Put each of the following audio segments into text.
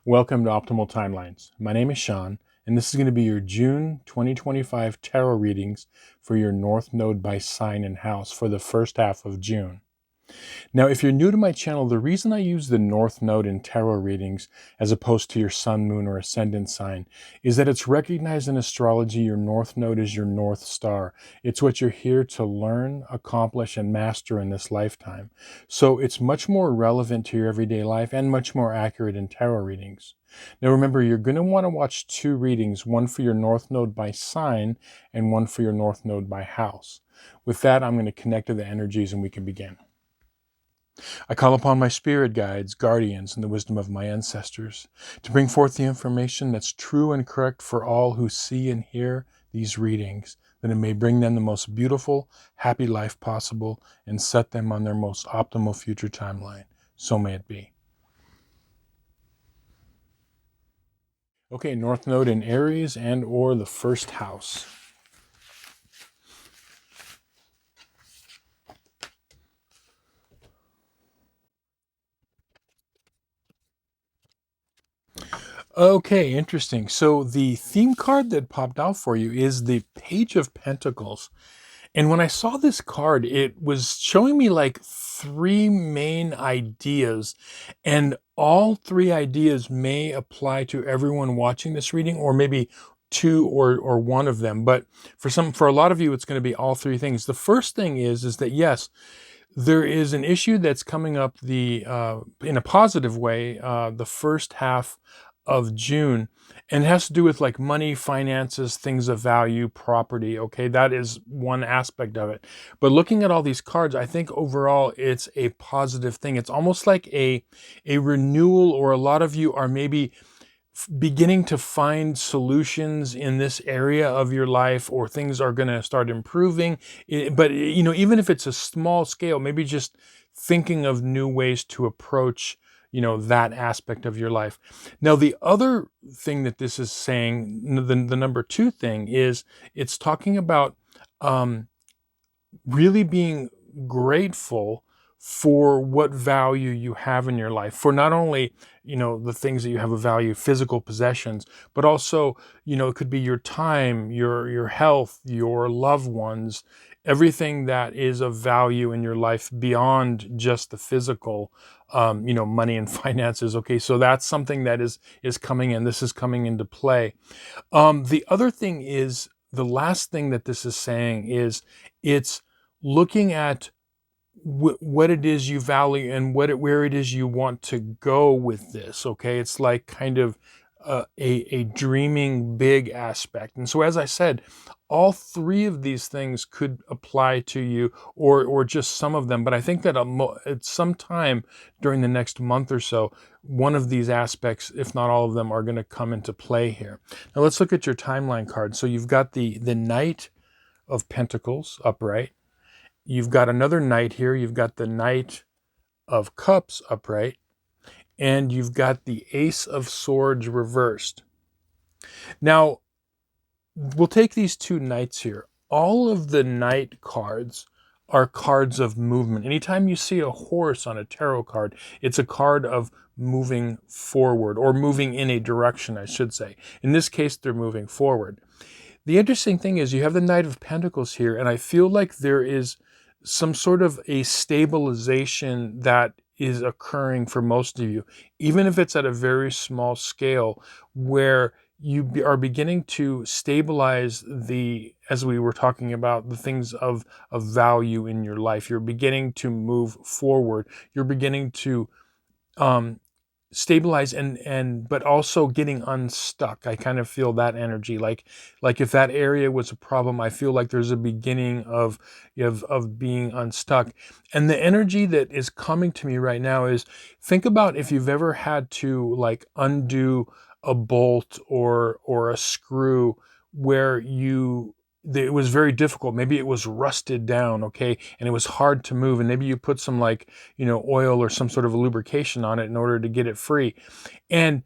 Welcome to Optimal Timelines. My name is Sean, and this is going to be your June 2025 tarot readings for your North Node by sign and house for the first half of June. Now, if you're new to my channel, the reason I use the North Node in tarot readings as opposed to your Sun, Moon, or Ascendant sign is that it's recognized in astrology your North Node is your North Star. It's what you're here to learn, accomplish, and master in this lifetime. So it's much more relevant to your everyday life and much more accurate in tarot readings. Now remember, you're going to want to watch two readings, one for your North Node by sign and one for your North Node by house. With that, I'm going to connect to the energies and we can begin. I call upon my spirit guides, guardians, and the wisdom of my ancestors to bring forth the information that's true and correct for all who see and hear these readings, that it may bring them the most beautiful, happy life possible and set them on their most optimal future timeline. So may it be. Okay, North Node in Aries and or the first house. Okay, interesting. So the theme card that popped out for you is the Page of Pentacles. And when I saw this card, it was showing me like three main ideas, and all three ideas may apply to everyone watching this reading, or maybe two or one of them. But for a lot of you, it's going to be all three things. The first thing is that yes, there is an issue that's coming up in a positive way the first half of June, and it has to do with like money, finances, things of value, property. Okay, that is one aspect of it. But looking at all these cards, I think overall it's a positive thing. It's almost like a renewal, or a lot of you are maybe beginning to find solutions in this area of your life, or things are going to start improving. But you know, even if it's a small scale, maybe just thinking of new ways to approach that aspect of your life. Now, the other thing that this is saying, the number two thing, is it's talking about really being grateful for what value you have in your life, for not only the things that you have of value, physical possessions, but also it could be your time, your health, your loved ones, everything that is of value in your life beyond just the physical, money and finances. Okay, so that's something that is coming in. This is coming into play. The other thing is, the last thing that this is saying is it's looking at what it is you value and where it is you want to go with this. Okay, it's like kind of a dreaming big aspect. And so, as I said, all three of these things could apply to you, or just some of them. But I think that at some time during the next month or so, one of these aspects, if not all of them, are going to come into play here. Now let's look at your timeline card. So you've got the Knight of Pentacles upright. You've got another Knight here. You've got the Knight of Cups upright. And you've got the Ace of Swords reversed. Now, we'll take these two Knights here. All of the Knight cards are cards of movement. Anytime you see a horse on a tarot card, it's a card of moving forward, or moving in a direction, I should say. In this case, they're moving forward. The interesting thing is you have the Knight of Pentacles here, and I feel like there is some sort of a stabilization that is occurring for most of you, even if it's at a very small scale, where you are beginning to stabilize as we were talking about, the things of value in your life. You're beginning to move forward. You're beginning to stabilize but also getting unstuck. I kind of feel that energy. Like if that area was a problem, I feel like there's a beginning of being unstuck. And the energy that is coming to me right now is, think about if you've ever had to like undo a bolt or a screw where it was very difficult. Maybe it was rusted down, okay, and it was hard to move, and maybe you put some oil or some sort of a lubrication on it in order to get it free. And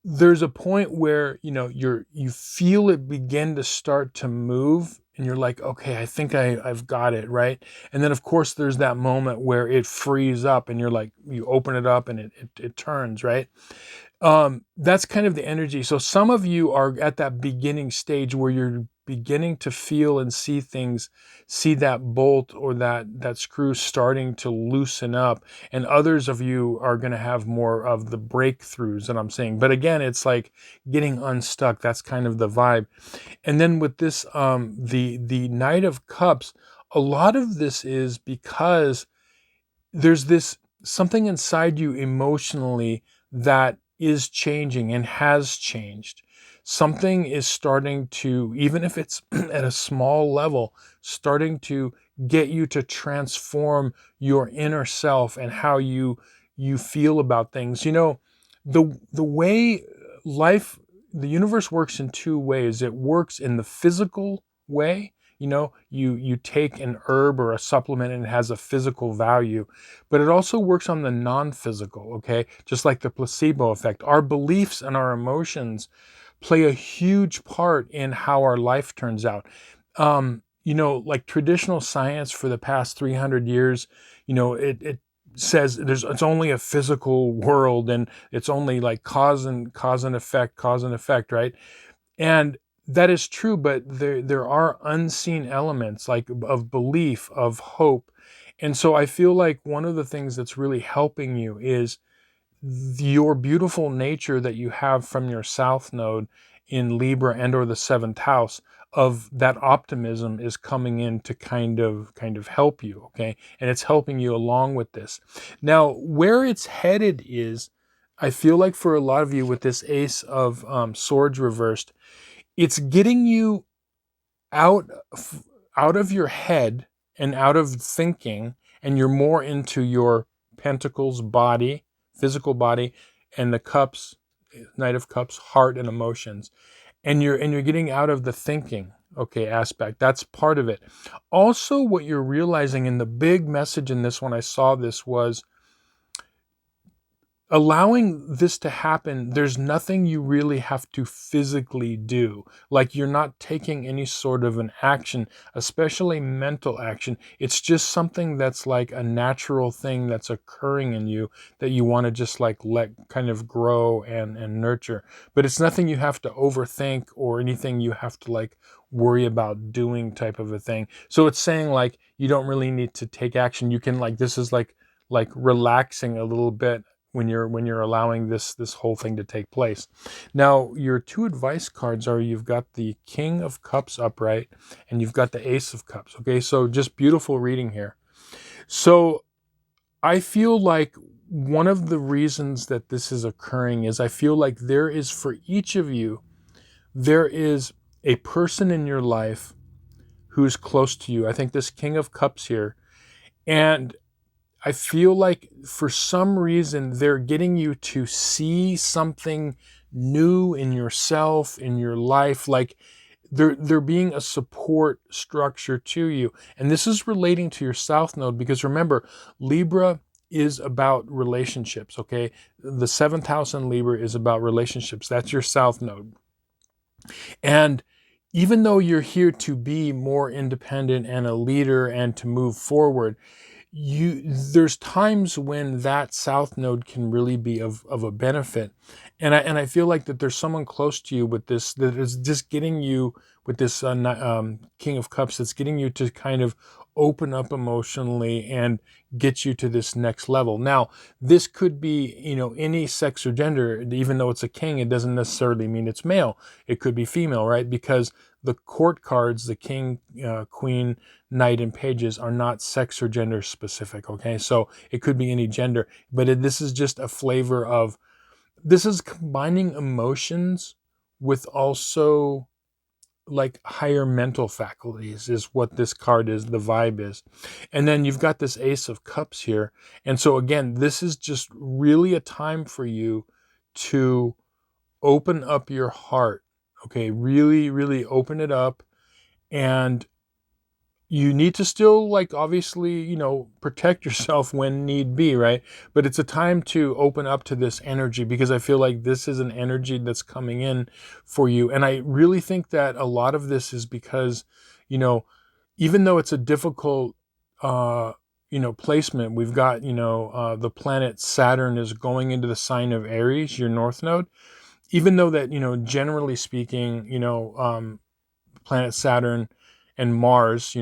there's a point where you feel it begin to start to move, and you're like, okay, I think I've got it, right? And then of course there's that moment where it frees up, and you're like, you open it up and it turns, right? That's kind of the energy. So some of you are at that beginning stage where you're beginning to feel and see things, see that bolt or that screw starting to loosen up, and others of you are going to have more of the breakthroughs that I'm saying. But again, it's like getting unstuck. That's kind of the vibe. And then with this, the Knight of Cups, a lot of this is because there's this something inside you emotionally that is changing and has changed. Something is starting to, even if it's at a small level, starting to get you to transform your inner self and how you feel about things. You know, the way life, the universe works in two ways. It works in the physical way. You know, you take an herb or a supplement and it has a physical value, but it also works on the non-physical, okay? Just like the placebo effect. Our beliefs and our emotions play a huge part in how our life turns out. You know, like traditional science for the past 300 years, you know, it says it's only a physical world and it's only like cause and effect, right? And that is true, but there are unseen elements like of belief, of hope. And so I feel like one of the things that's really helping you is your beautiful nature that you have from your south node in Libra and or the seventh house of that optimism is coming in to kind of help you, okay? And it's helping you along with this. Now, where it's headed is, I feel like for a lot of you with this Ace of Swords reversed, it's getting you out out of your head and out of thinking, and you're more into your pentacles body, physical body, and the cups, Knight of Cups, heart and emotions, and you're getting out of the thinking, okay, aspect. That's part of it. Also, what you're realizing, in the big message in this one, I saw this, was allowing this to happen. There's nothing you really have to physically do. Like, you're not taking any sort of an action, especially mental action. It's just something that's like a natural thing that's occurring in you that you want to just like let kind of grow and nurture. But it's nothing you have to overthink or anything you have to like worry about doing, type of a thing. So it's saying like you don't really need to take action. You can, like, this is like relaxing a little bit when you're allowing this whole thing to take place. Now, your two advice cards are, you've got the King of Cups upright and you've got the Ace of Cups. Okay, so just beautiful reading here. So I feel like one of the reasons that this is occurring is I feel like there is, for each of you, there is a person in your life who's close to you. I think this King of Cups here, and I feel like for some reason they're getting you to see something new in yourself, in your life, like they're being a support structure to you. And this is relating to your south node, because remember, Libra is about relationships, okay? The seventh house in Libra is about relationships. That's your south node. And even though you're here to be more independent and a leader and to move forward, there's times when that south node can really be of a benefit. And I feel like that there's someone close to you with this, that is just getting you with this King of Cups, that's getting you to kind of open up emotionally and get you to this next level. Now, this could be, you know, any sex or gender. Even though it's a king, it doesn't necessarily mean it's male. It could be female, right? Because the court cards, the king, queen, knight, and pages, are not sex or gender specific, okay? So it could be any gender, but this is just a flavor of, this is combining emotions with also like higher mental faculties, is what this card is, the vibe is. And then you've got this Ace of Cups here. And so again, this is just really a time for you to open up your heart, okay? Really, really open it up. And you need to still, like, obviously, you know, protect yourself when need be, right? But it's a time to open up to this energy, because I feel like this is an energy that's coming in for you. And I really think that a lot of this is because, you know, even though it's a difficult placement, we've got, the planet Saturn is going into the sign of Aries, your north node. Even though that, generally speaking, planet Saturn and Mars,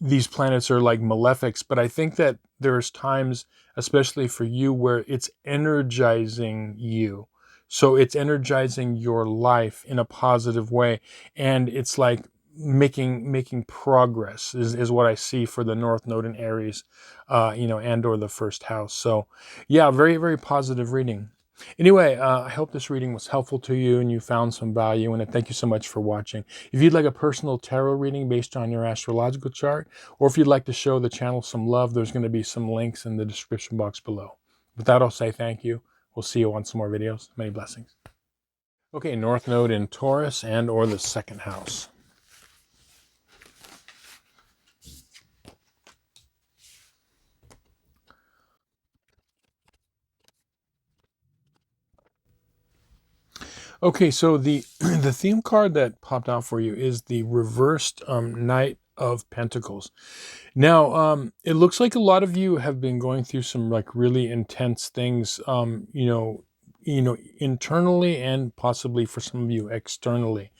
these planets are like malefics, but I think that there's times, especially for you, where it's energizing you. So it's energizing your life in a positive way. And it's like making progress is what I see for the North Node in Aries, and or the first house. So yeah, very, very positive reading. Anyway, I hope this reading was helpful to you and you found some value in it. Thank you so much for watching. If you'd like a personal tarot reading based on your astrological chart, or if you'd like to show the channel some love, there's going to be some links in the description box below. With that, I'll say thank you. We'll see you on some more videos. Many blessings. Okay, North Node in Taurus and or the second house. Okay, so the the theme card that popped out for you is the reversed Knight of Pentacles. Now, it looks like a lot of you have been going through some like really intense things, internally and possibly for some of you externally.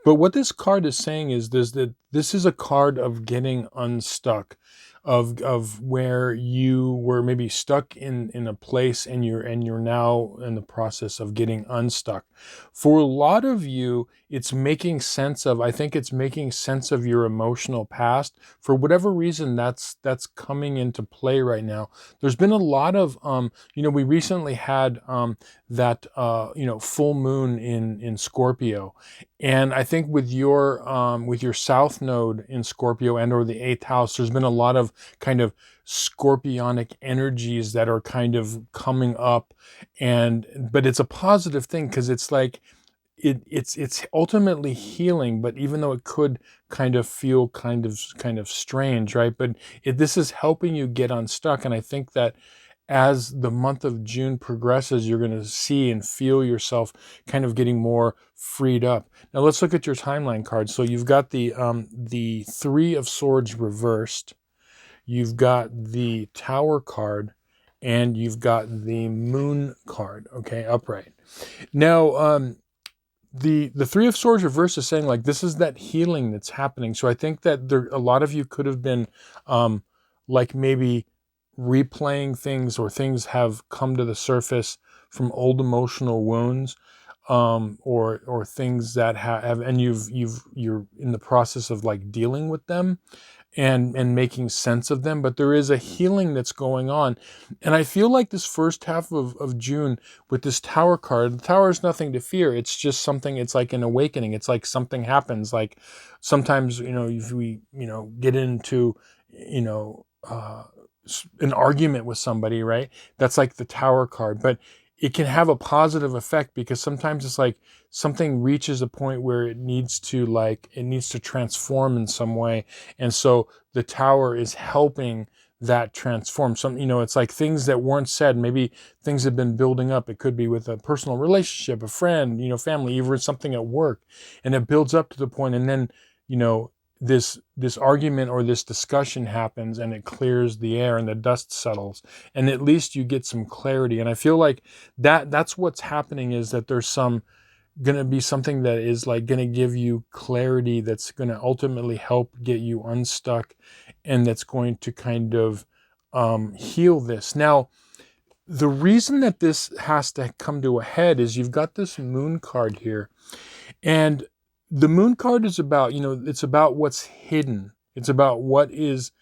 But what this card is saying is that this is a card of getting unstuck, of where you were maybe stuck in a place and you're now in the process of getting unstuck. For a lot of you, it's making sense of, I think it's making sense of your emotional past. For whatever reason, that's coming into play right now. There's been a lot of we recently had that full moon in Scorpio. And I think with your South Node in Scorpio and or the 8th house, there's been a lot of kind of scorpionic energies that are kind of coming up, but it's a positive thing because it's like it's ultimately healing. But even though it could kind of feel kind of strange, right? But this is helping you get unstuck, and I think that as the month of June progresses, you're going to see and feel yourself kind of getting more freed up. Now let's look at your timeline card. So you've got the Three of Swords reversed, you've got the Tower card, and you've got the Moon card, okay, upright. Now, the Three of Swords reversed is saying like this is that healing that's happening. So I think that a lot of you could have been like maybe replaying things, or things have come to the surface from old emotional wounds, or things that have, and you're in the process of like dealing with them and making sense of them. But there is a healing that's going on, and I feel like this first half of June with this Tower card, the Tower is nothing to fear. It's just something, it's like an awakening. It's like something happens. Like sometimes if we get into an argument with somebody, right? That's like the Tower card, but it can have a positive effect because sometimes it's like something reaches a point where it needs to transform in some way. And so the Tower is helping that transform. It's like things that weren't said, maybe things have been building up. It could be with a personal relationship, a friend, family, even something at work, and it builds up to the point, and then, this argument or this discussion happens and it clears the air and the dust settles, and at least you get some clarity. And I feel like that's what's happening, is that there's going to be something that is like going to give you clarity, that's going to ultimately help get you unstuck, and that's going to kind of heal this. Now, the reason that this has to come to a head is you've got this Moon card here, and the Moon card is about, it's about what's hidden. It's about what is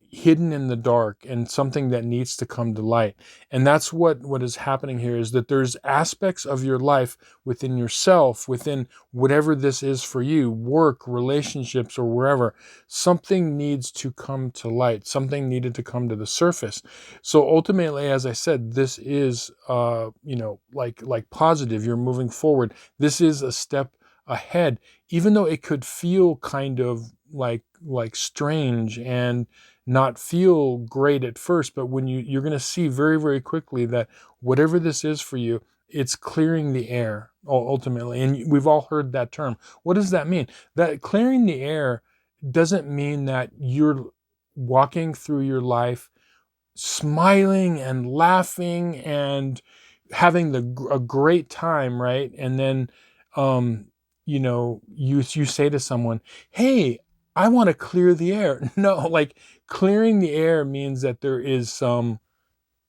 hidden in the dark and something that needs to come to light. And that's what is happening here, is that there's aspects of your life within yourself, within whatever this is for you, work, relationships, or wherever, something needs to come to light. Something needed to come to the surface. So ultimately, as I said, this is, like positive. You're moving forward. This is a step ahead, even though it could feel kind of like strange and not feel great at first. But when you're going to see very, very quickly that whatever this is for you, it's clearing the air ultimately. And we've all heard that term. What does that mean? That clearing the air doesn't mean that you're walking through your life smiling and laughing and having a great time, right? And then, you say to someone, "Hey, I want to clear the air." No, like clearing the air means that there is some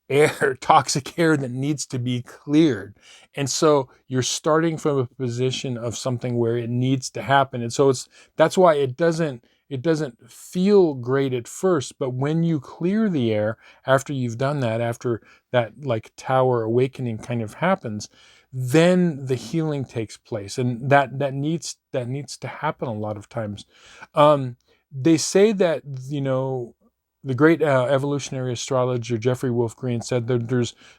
air, toxic air that needs to be cleared. And so you're starting from a position of something where it needs to happen. And so that's why it doesn't feel great at first, but when you clear the air after you've done that, after that like tower awakening kind of happens, then the healing takes place. And that needs to happen a lot of times. They say that, the great evolutionary astrologer Jeffrey Wolf Green said that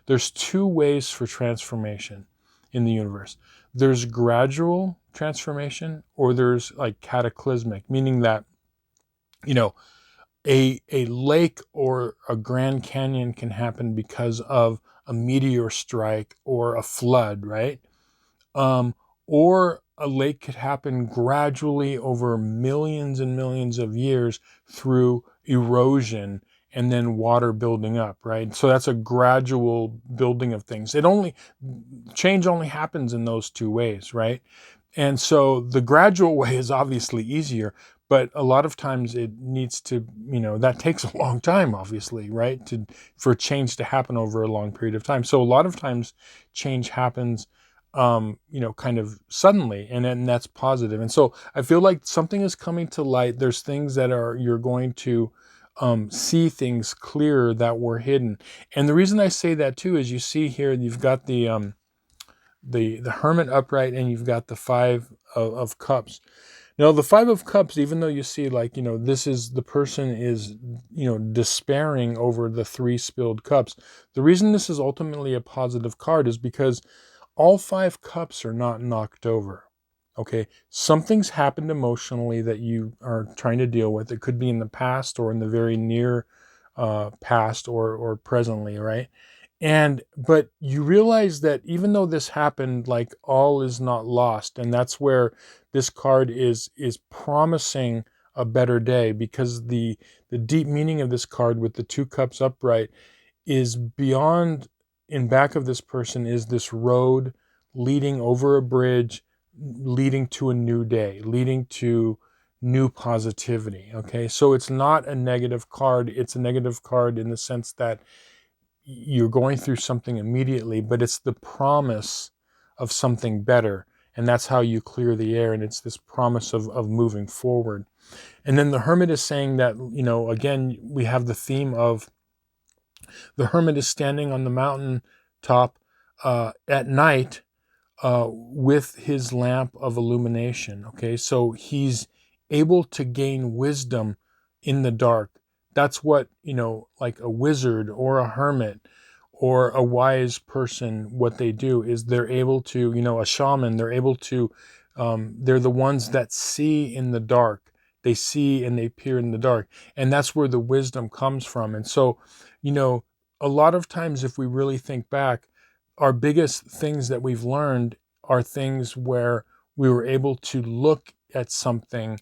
there's two ways for transformation in the universe. There's gradual transformation, or there's like cataclysmic, meaning that, a lake or a Grand Canyon can happen because of a meteor strike or a flood, right? Or a lake could happen gradually over millions and millions of years through erosion and then water building up, right? So that's a gradual building of things. Change only happens in those two ways, right? And so the gradual way is obviously easier, but a lot of times it needs to, that takes a long time, obviously, right? For change to happen over a long period of time. So a lot of times change happens, kind of suddenly, and then that's positive. And so I feel like something is coming to light. There's things that you're going to see things clearer that were hidden. And the reason I say that too is you see here, you've got the Hermit upright, and you've got the Five of Cups. Now, the Five of Cups, even though you see the person is, despairing over the three spilled cups. The reason this is ultimately a positive card is because all five cups are not knocked over. Okay, something's happened emotionally that you are trying to deal with. It could be in the past or in the very near past or presently, right? But you realize that even though this happened, like all is not lost. And that's where this card is promising a better day, because the deep meaning of this card with the two cups upright is beyond. In back of this person is this road leading over a bridge, leading to a new day, leading to new positivity. Okay, so it's not a negative card. It's a negative card in the sense that you're going through something immediately, but it's the promise of something better. And that's how you clear the air. And it's this promise of moving forward. And then the Hermit is saying that, again, we have the theme of the Hermit is standing on the mountain top at night with his lamp of illumination. Okay, so he's able to gain wisdom in the dark. That's what, like a wizard or a hermit or a wise person, what they do is they're able to, a shaman, they're able to, they're the ones that see in the dark. They see and they peer in the dark. And that's where the wisdom comes from. And so, a lot of times, if we really think back, our biggest things that we've learned are things where we were able to look at something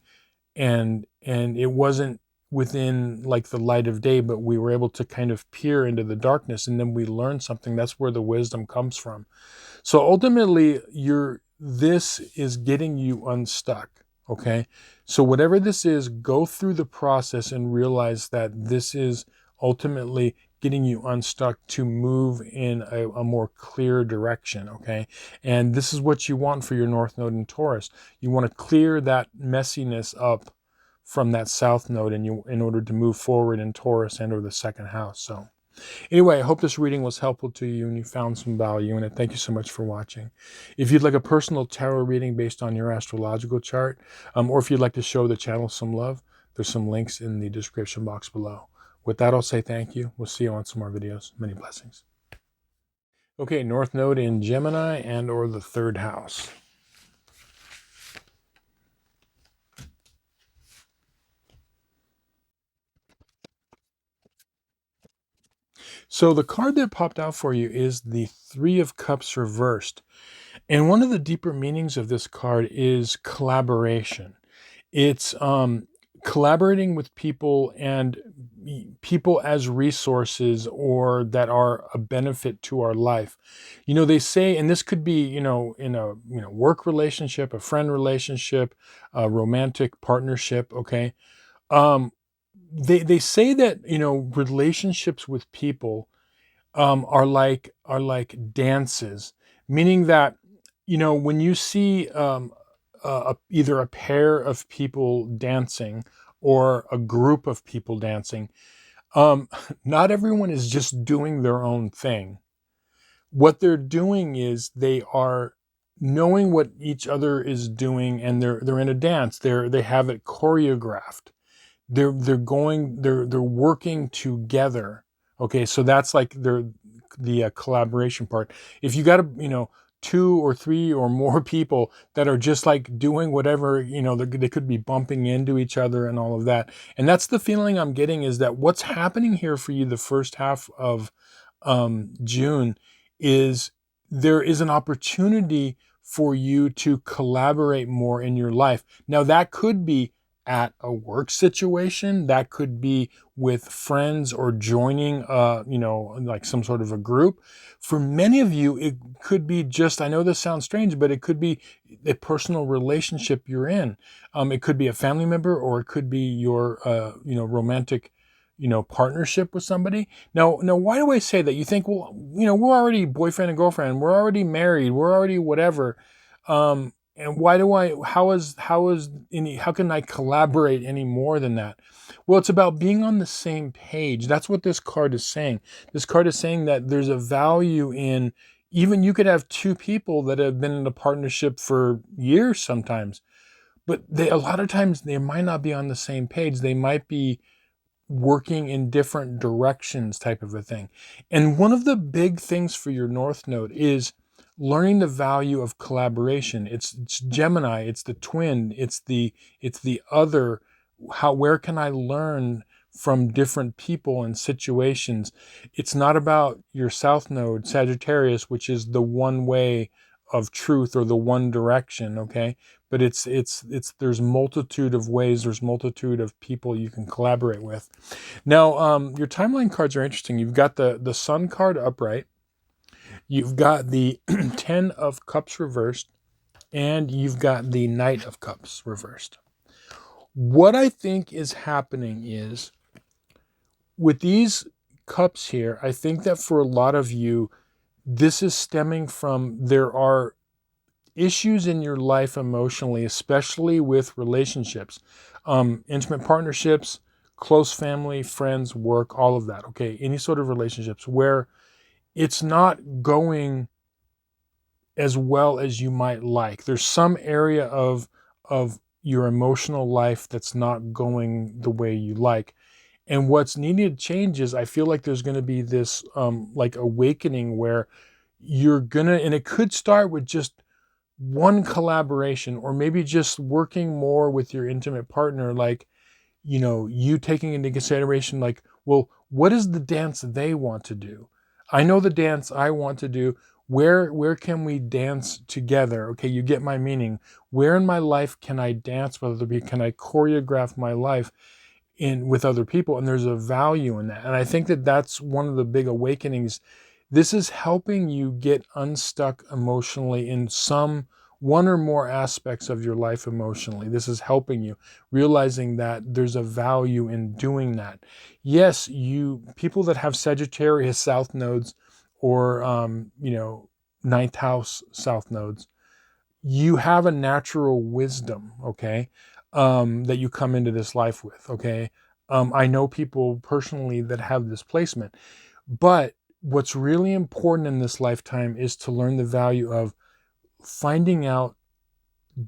and it wasn't within like the light of day, but we were able to kind of peer into the darkness, and then we learned something. That's where the wisdom comes from. So ultimately, this is getting you unstuck. Okay, so whatever this is, go through the process and realize that this is ultimately getting you unstuck to move in a more clear direction. Okay, and this is what you want for your North Node in Taurus. You want to clear that messiness up from that South Node in order to move forward in Taurus and or the second house. So anyway, I hope this reading was helpful to you and you found some value in it. Thank you so much for watching. If you'd like a personal tarot reading based on your astrological chart, or if you'd like to show the channel some love, there's some links in the description box below. With that, I'll say thank you. We'll see you on some more videos. Many blessings. Okay, North Node in Gemini and or the third house. So the card that popped out for you is the Three of Cups reversed. And one of the deeper meanings of this card is collaboration. It's collaborating with people and people as resources or that are a benefit to our life. They say, and this could be, in a work relationship, a friend relationship, a romantic partnership. Okay. Um, they say that, relationships with people are like dances, meaning that, when you see either a pair of people dancing or a group of people dancing, not everyone is just doing their own thing. What they're doing is they are knowing what each other is doing, and they're in a dance. They have it choreographed. They're working together. Okay, so that's like the collaboration part. If you got two or three or more people that are just like doing whatever, they could be bumping into each other and all of that. And that's the feeling I'm getting, is that what's happening here for you the first half of June is there is an opportunity for you to collaborate more in your life. Now, that could be at a work situation, that could be with friends, or joining like some sort of a group. For many of you, it could be just, I know this sounds strange, but it could be a personal relationship you're in. It could be a family member, or it could be your romantic partnership with somebody. Now, why do I say that? You think, well, we're already boyfriend and girlfriend, we're already married, we're already whatever. And why do I, how can I collaborate any more than that? Well, it's about being on the same page. That's what this card is saying. This card is saying that there's a value in, even you could have two people that have been in a partnership for years sometimes, but a lot of times they might not be on the same page. They might be working in different directions, type of a thing. And one of the big things for your North Node is learning the value of collaboration. It's Gemini, it's the twin, it's the other. Where can I learn from different people and situations? It's not about your South Node, Sagittarius, which is the one way of truth, or the one direction, okay? But it's there's multitude of ways, there's multitude of people you can collaborate with. Now, your timeline cards are interesting. You've got the Sun card upright, you've got the Ten of Cups reversed, and you've got the Knight of Cups reversed. What I think is happening is, with these cups here, I think that for a lot of you, this is stemming from, there are issues in your life emotionally, especially with relationships, intimate partnerships, close family, friends, work, all of that. Okay, any sort of relationships where it's not going as well as you might like. There's some area of your emotional life that's not going the way you like. And what's needed to change is, I feel like there's going to be this like awakening where you're gonna, and it could start with just one collaboration, or maybe just working more with your intimate partner, like, you taking into consideration, like, well, what is the dance they want to do? I know the dance I want to do. Where can we dance together? Okay, you get my meaning. Where in my life can I dance with other people? Can I choreograph my life with other people? And there's a value in that. And I think that that's one of the big awakenings. This is helping you get unstuck emotionally in one or more aspects of your life emotionally. This is helping you realizing that there's a value in doing that. Yes, people that have Sagittarius South nodes, or ninth house South nodes, you have a natural wisdom, okay, that you come into this life with, okay. I know people personally that have this placement, but what's really important in this lifetime is to learn the value of finding out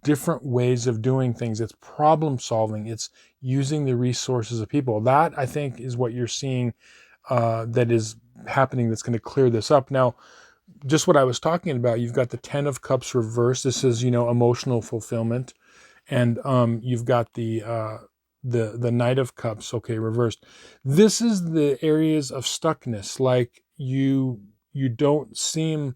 different ways of doing things. It's problem solving. It's using the resources of people. That, I think, is what you're seeing that is happening, that's going to clear this up. Now, just what I was talking about, you've got the Ten of Cups reversed. This is, emotional fulfillment. And you've got the Knight of Cups, okay, reversed. This is the areas of stuckness, like you don't seem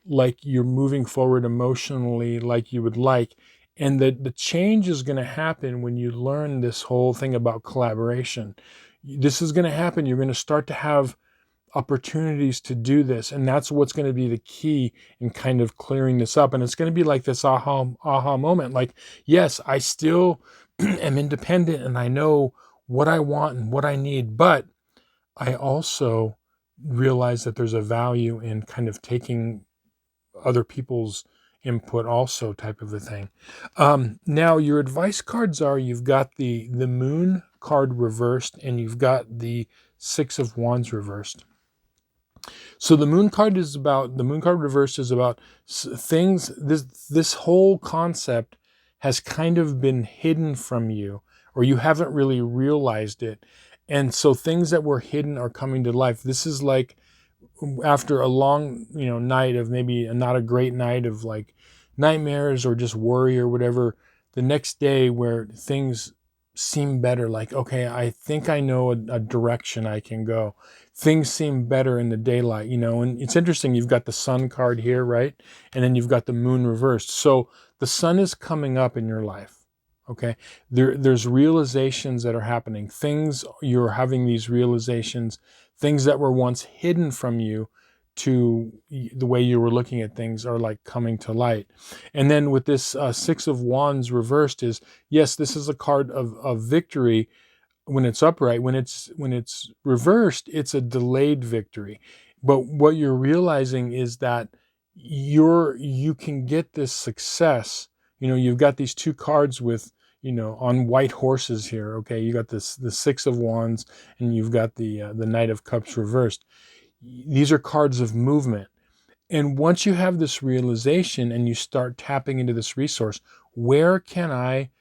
like you're moving forward emotionally like you would like. And the change is going to happen when you learn this whole thing about collaboration. This is going to happen. You're going to start to have opportunities to do this. And that's what's going to be the key in kind of clearing this up. And it's going to be like this aha moment. Like, yes, I still am independent and I know what I want and what I need, but I also realize that there's a value in kind of taking other people's input also, type of a thing. Now your advice cards are, you've got the Moon card reversed and you've got the Six of Wands reversed. So the Moon card reversed is about things, this whole concept has kind of been hidden from you, or you haven't really realized it. And so things that were hidden are coming to life. This is like after a long, night of maybe not a great night of like nightmares or just worry or whatever, the next day where things seem better, like, okay, I think I know a direction I can go. Things seem better in the daylight, and it's interesting. You've got the Sun card here, right? And then you've got the Moon reversed. So the sun is coming up in your life. Okay. There's realizations that are happening. You're having these realizations, things that were once hidden from you to the way you were looking at things are like coming to light. And then with this Six of Wands reversed is, yes, this is a card of victory when it's upright. When it's reversed, it's a delayed victory. But what you're realizing is that you can get this success. You've got these two cards with, on white horses here. Okay, you got the Six of Wands and you've got the Knight of Cups reversed. These are cards of movement. And once you have this realization and you start tapping into this resource, where can I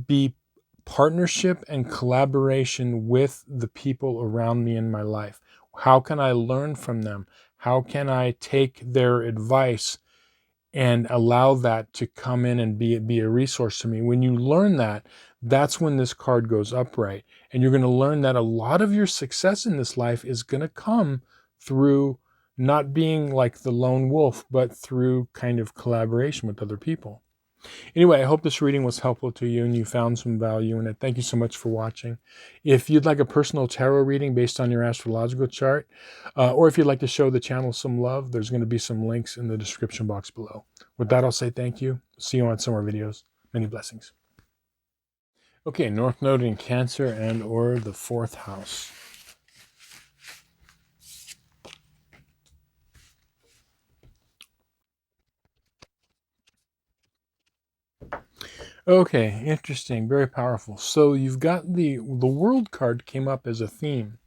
be partnership and collaboration with the people around me in my life? How can I learn from them? How can I take their advice and allow that to come in and be a resource to me? When you learn that, that's when this card goes upright. And you're going to learn that a lot of your success in this life is going to come through not being like the lone wolf, but through kind of collaboration with other people. Anyway, I hope this reading was helpful to you and you found some value in it. Thank you so much for watching. If you'd like a personal tarot reading based on your astrological chart, or if you'd like to show the channel some love, there's going to be some links in the description box below. With that, I'll say thank you. See you on some more videos. Many blessings. Okay, North Node in Cancer and or the 4th house. Okay, interesting, very powerful. So you've got the World card came up as a theme.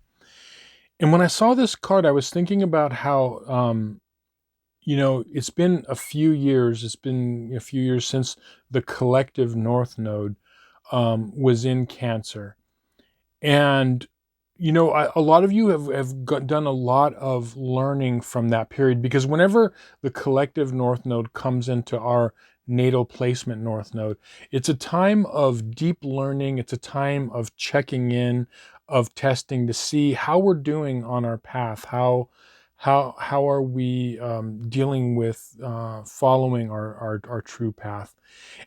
And when I saw this card, I was thinking about how, it's been a few years. It's been a few years since the collective North Node was in Cancer. And, a lot of you have done a lot of learning from that period, because whenever the collective North Node comes into our natal placement North Node, it's a time of deep learning. It's a time of checking in, of testing to see how we're doing on our path. How are we dealing with following our true path?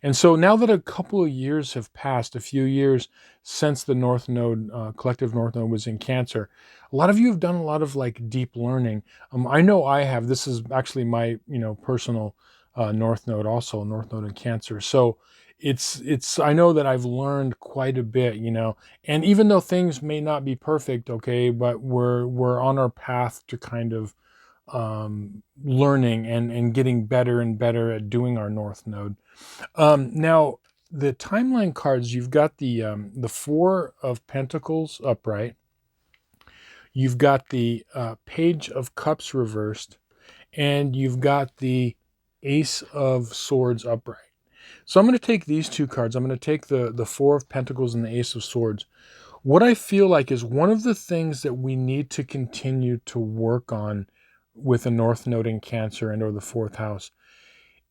And so now that a couple of years have passed, a few years since the North Node, collective North Node was in Cancer, a lot of you have done a lot of like deep learning. I know I have. This is actually my personal North Node, also North Node in Cancer. So it's I know that I've learned quite a bit, and even though things may not be perfect, okay, but we're on our path to kind of learning and getting better and better at doing our North Node. Now the timeline cards, you've got the Four of Pentacles upright, you've got the Page of Cups reversed, and you've got the Ace of Swords upright. So I'm going to take these two cards. I'm going to take the Four of Pentacles and the Ace of Swords. What I feel like is one of the things that we need to continue to work on with a North Node in Cancer and or the 4th house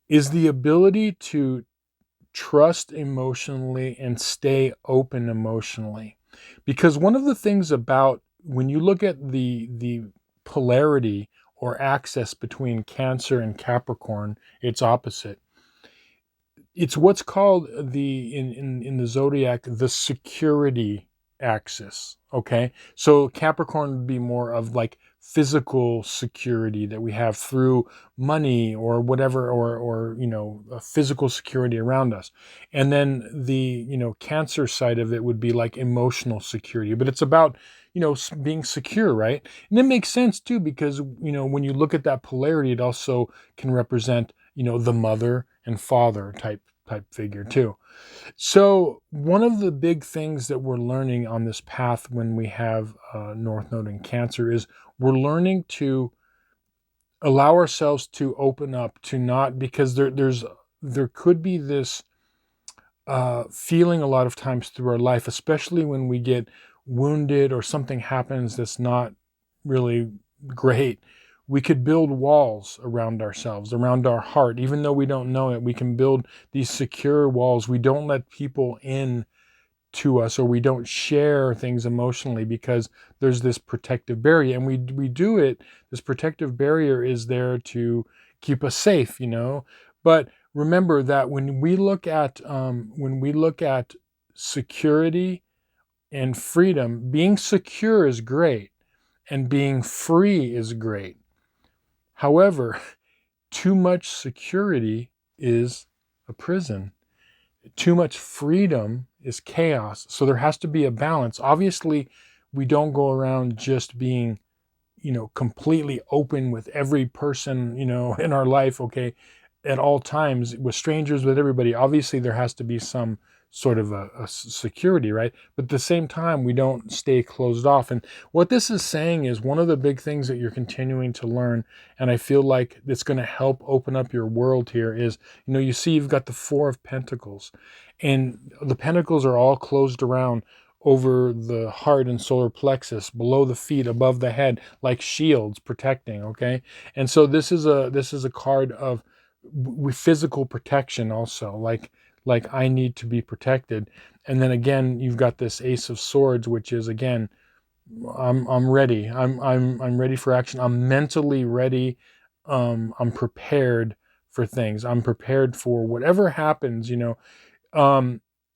is the ability to trust emotionally and stay open emotionally. Because one of the things about when you look at the polarity or axis between Cancer and Capricorn, its opposite, It's what's called in the zodiac the security axis. Okay, so Capricorn would be more of like physical security that we have through money or whatever, or a physical security around us. And then the Cancer side of it would be like emotional security, but it's about being secure, right? And it makes sense too, because when you look at that polarity, it also can represent the mother and father type figure too. So one of the big things that we're learning on this path when we have North Node in Cancer is we're learning to allow ourselves to open up, to not, because there could be this feeling a lot of times through our life, especially when we get wounded or something happens that's not really great. We could build walls around ourselves, around our heart. Even though we don't know it, we can build these secure walls. We don't let people in to us, or we don't share things emotionally because there's this protective barrier. And we do it, this protective barrier is there to keep us safe, But remember that when we look at security and freedom, being secure is great and being free is great. However, too much security is a prison. Too much freedom is chaos. So there has to be a balance. Obviously, we don't go around just being, completely open with every person, in our life, okay, at all times, with strangers, with everybody. Obviously, there has to be some sort of a security, right? But at the same time, we don't stay closed off. And what this is saying is one of the big things that you're continuing to learn, and I feel like it's going to help open up your world here is, you see you've got the Four of Pentacles, and the pentacles are all closed around over the heart and solar plexus, below the feet, above the head, like shields protecting, okay? And so this is a card of with physical protection also, like I need to be protected. And then again, you've got this Ace of Swords, which is again, I'm ready. I'm ready for action. I'm mentally ready. I'm prepared for things. I'm prepared for whatever happens, and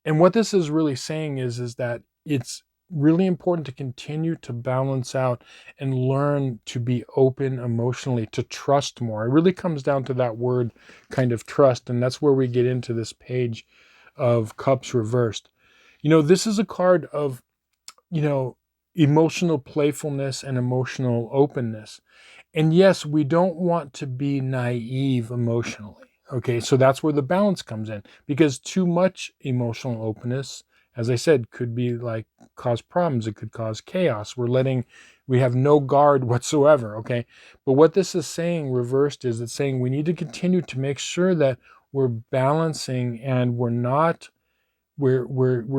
what this is really saying is that it's really important to continue to balance out and learn to be open emotionally, to trust more. It really comes down to that word kind of trust, and that's where we get into this page of Cups reversed. This is a card of, emotional playfulness and emotional openness. And yes, we don't want to be naive emotionally. Okay, so that's where the balance comes in, because too much emotional openness, as I said, could be like cause problems. It could cause chaos. We have no guard whatsoever. Okay, but what this is saying reversed is it's saying we need to continue to make sure that we're balancing and we're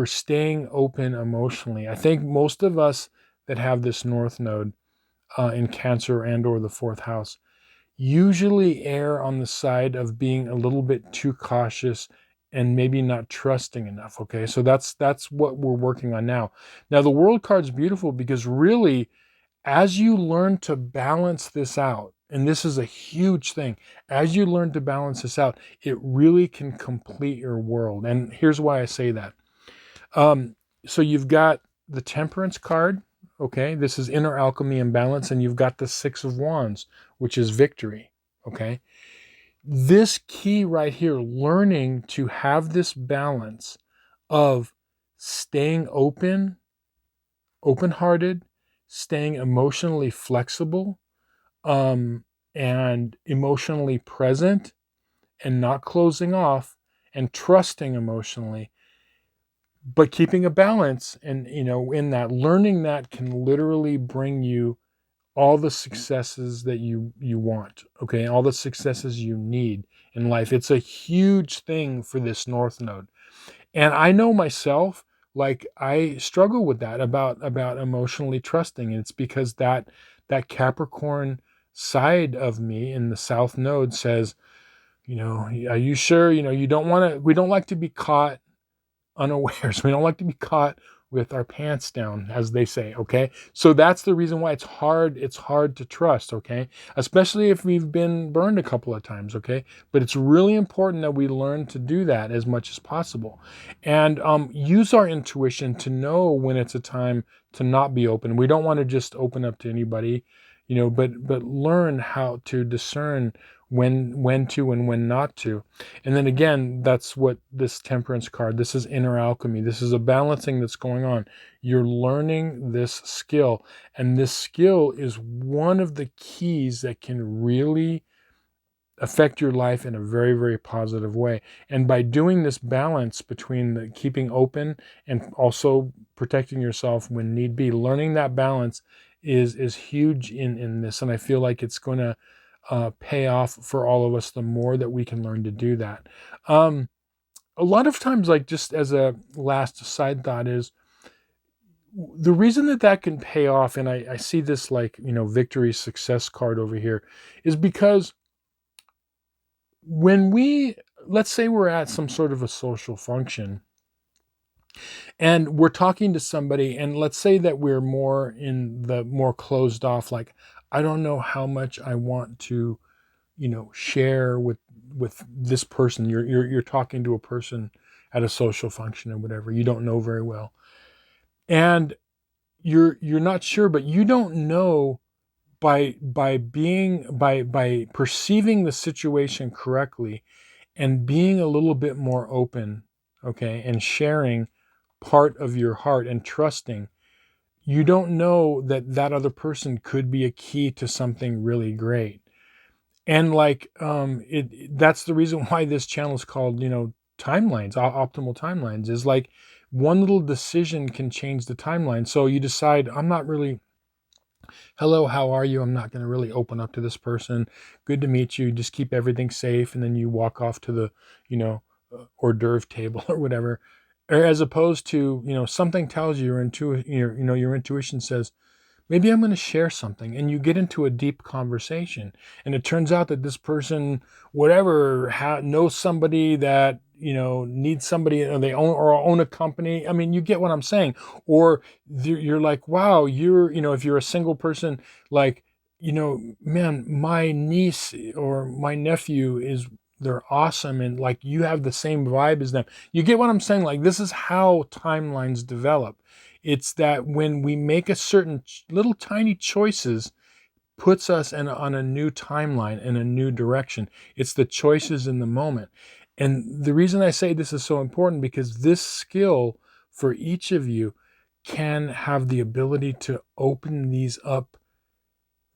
staying open emotionally. I think most of us that have this North Node in Cancer and or the fourth house usually err on the side of being a little bit too cautious and maybe not trusting enough. Okay, so that's what we're working on now. Now the World card's beautiful because really, as you learn to balance this out, and this is a huge thing, as you learn to balance this out, it really can complete your world. And here's why I say that. So you've got the Temperance card. Okay, this is inner alchemy and balance, and you've got the Six of Wands, which is victory. Okay, this key right here, learning to have this balance of staying open-hearted, staying emotionally flexible, and emotionally present, and not closing off, and trusting emotionally, but keeping a balance. And in that, learning that can literally bring you all the successes that you want, okay, all the successes you need in life. It's a huge thing for this North Node. And I know myself, like I struggle with that about emotionally trusting. And it's because that Capricorn side of me in the South Node says, are you sure? We don't like to be caught unawares. We don't like to be caught with our pants down, as they say, okay? So that's the reason why it's hard to trust, okay? Especially if we've been burned a couple of times, okay? But it's really important that we learn to do that as much as possible. And use our intuition to know when it's a time to not be open. We don't want to just open up to anybody, but learn how to discern when to and when not to. And then again, that's what this temperance card, this is inner alchemy. This is a balancing that's going on. You're learning this skill, and this skill is one of the keys that can really affect your life in a very, very positive way. And by doing this balance between the keeping open and also protecting yourself when need be, learning that balance is huge in this. And I feel like it's going to pay off for all of us the more that we can learn to do that. A lot of times, like, just as a last side thought, is the reason that can pay off, and I see this like, victory success card over here, is because when let's say we're at some sort of a social function and we're talking to somebody, and let's say that we're more in the more closed off, like, I don't know how much I want to, share with this person. You're talking to a person at a social function or whatever you don't know very well, and you're not sure, but you don't know, by perceiving the situation correctly and being a little bit more open, okay, and sharing part of your heart and trusting, you don't know that other person could be a key to something really great. And like, that's the reason why this channel is called, timelines, optimal timelines, is like one little decision can change the timeline. So you decide, I'm not really, hello, how are you? I'm not going to really open up to this person. Good to meet you. Just keep everything safe. And then you walk off to the, hors d'oeuvre table or whatever. Or as opposed to, something tells you, your intuition says, maybe I'm going to share something, and you get into a deep conversation, and it turns out that this person, whatever, knows somebody that, needs somebody, or they own a company. I mean, you get what I'm saying. Or you're like, wow, if you're a single person, like, man, my niece or my nephew they're awesome, and like, you have the same vibe as them. You get what I'm saying? Like, this is how timelines develop. It's that when we make a certain little tiny choices, puts us on a new timeline and a new direction. It's the choices in the moment. And the reason I say this is so important, because this skill for each of you can have the ability to open these up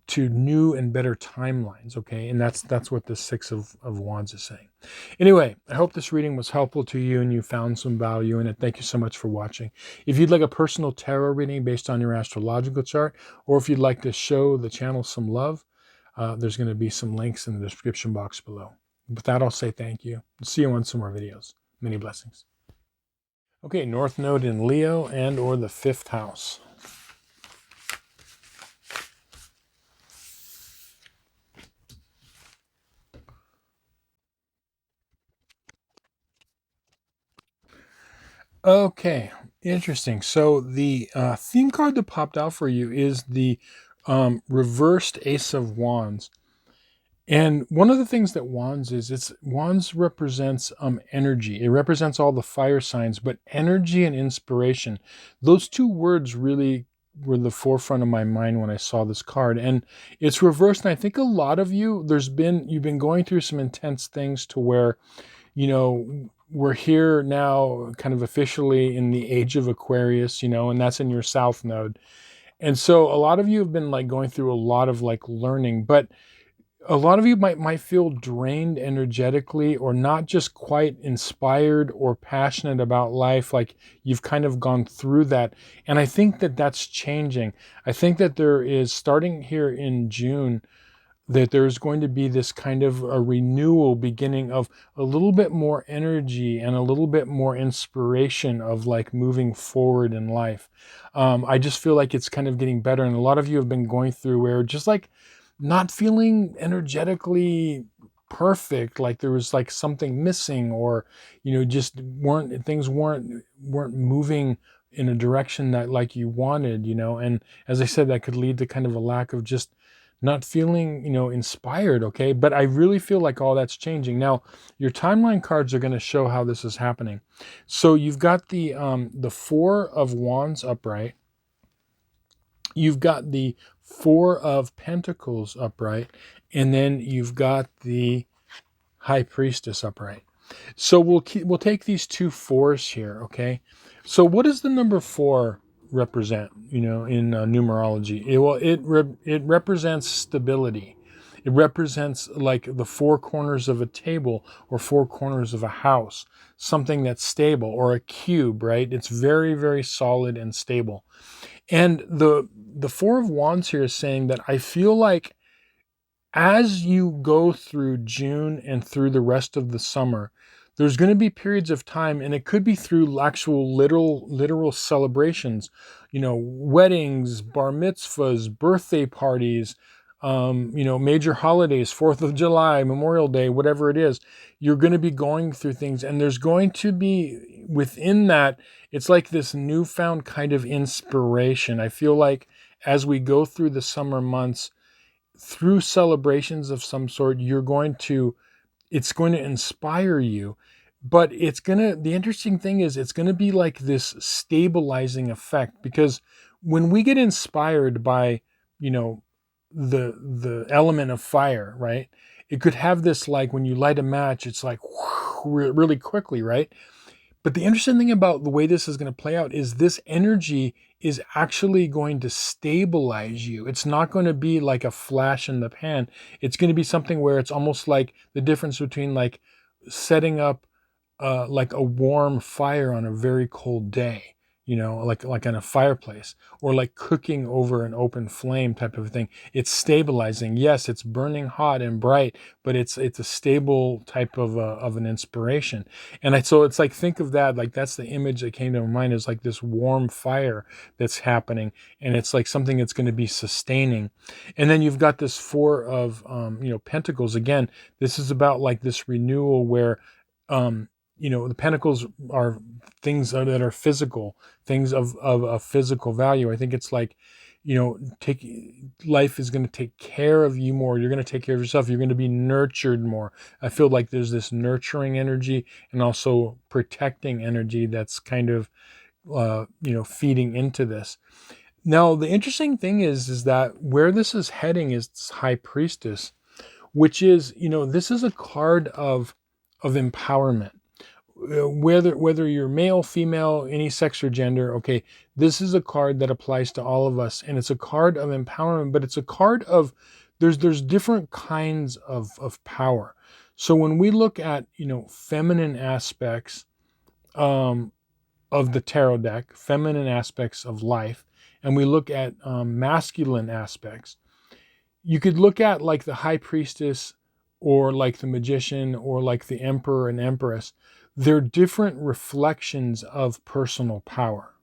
to new and better timelines, okay? And that's what the Six of Wands is saying. Anyway, I hope this reading was helpful to you and you found some value in it. Thank you so much for watching. If you'd like a personal tarot reading based on your astrological chart, or if you'd like to show the channel some love, there's going to be some links in the description box below. With that, I'll say thank you. See you on some more videos. Many blessings. Okay, North Node in Leo and or the 5th house. Okay, interesting. So the theme card that popped out for you is the reversed Ace of Wands. And one of the things that Wands represents energy. It represents all the fire signs, but energy and inspiration. Those two words really were the forefront of my mind when I saw this card. And it's reversed. And I think a lot of you, you've been going through some intense things to where, we're here now kind of officially in the age of Aquarius, and that's in your South Node. And so a lot of you have been like going through a lot of like learning, but a lot of you might feel drained energetically, or not just quite inspired or passionate about life. Like, you've kind of gone through that. And I think that that's changing. I think that there is, starting here in June, that there's going to be this kind of a renewal beginning of a little bit more energy and a little bit more inspiration of like moving forward in life. I just feel like it's kind of getting better. And a lot of you have been going through where just like not feeling energetically perfect, like there was like something missing, or just things weren't moving in a direction that like you wanted, and as I said, that could lead to kind of a lack of just not feeling, inspired. Okay. But I really feel like all that's changing. Now, your timeline cards are going to show how this is happening. So you've got the Four of Wands upright. You've got the Four of Pentacles upright, and then you've got the High Priestess upright. So we'll take these two fours here, okay? So what does the number 4 represent, in numerology? It represents stability. It represents like the four corners of a table or four corners of a house, something that's stable, or a cube, right? It's very, very solid and stable. And the Four of Wands here is saying that I feel like as you go through June and through the rest of the summer, there's going to be periods of time, and it could be through actual literal celebrations, weddings, bar mitzvahs, birthday parties, major holidays, 4th of July, Memorial Day, whatever it is. You're going to be going through things, and there's going to be within that, it's like this newfound kind of inspiration. I feel like as we go through the summer months, through celebrations of some sort, it's going to inspire you. But the interesting thing is it's going to be like this stabilizing effect, because when we get inspired by, the element of fire, right? It could have this, like when you light a match, it's like really quickly, right? But the interesting thing about the way this is going to play out is this energy is actually going to stabilize you. It's not going to be like a flash in the pan. It's going to be something where it's almost like the difference between like setting up like a warm fire on a very cold day, like in a fireplace, or like cooking over an open flame type of thing. It's stabilizing. Yes, it's burning hot and bright, but it's a stable type of an inspiration. And so it's like, think of that, like that's the image that came to my mind, is like this warm fire that's happening, and it's like something that's going to be sustaining. And then you've got this Four of Pentacles. Again, this is about like this renewal where the pentacles are things that are physical, things of a physical value. I think it's like, life is going to take care of you more. You're going to take care of yourself. You're going to be nurtured more. I feel like there's this nurturing energy and also protecting energy that's kind of, feeding into this. Now, the interesting thing is that where this is heading is High Priestess, which is, this is a card of empowerment. Whether you're male, female, any sex or gender, okay, this is a card that applies to all of us, and it's a card of empowerment, but it's a card of, there's different kinds of power. So when we look at, feminine aspects of the tarot deck, feminine aspects of life, and we look at masculine aspects, you could look at like the High Priestess, or like the Magician, or like the Emperor and Empress. They're different reflections of personal power.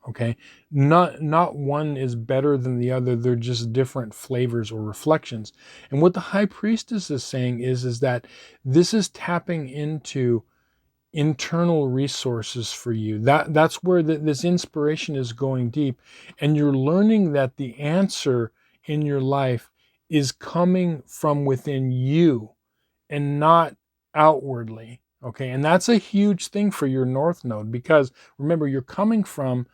Okay, not one is better than the other. They're just different flavors or reflections. And what the High Priestess is saying is that this is tapping into internal resources for you. That's where this inspiration is going deep, and you're learning that the answer in your life is coming from within you and not outwardly. Okay, and that's a huge thing for your North Node, because remember, you're coming from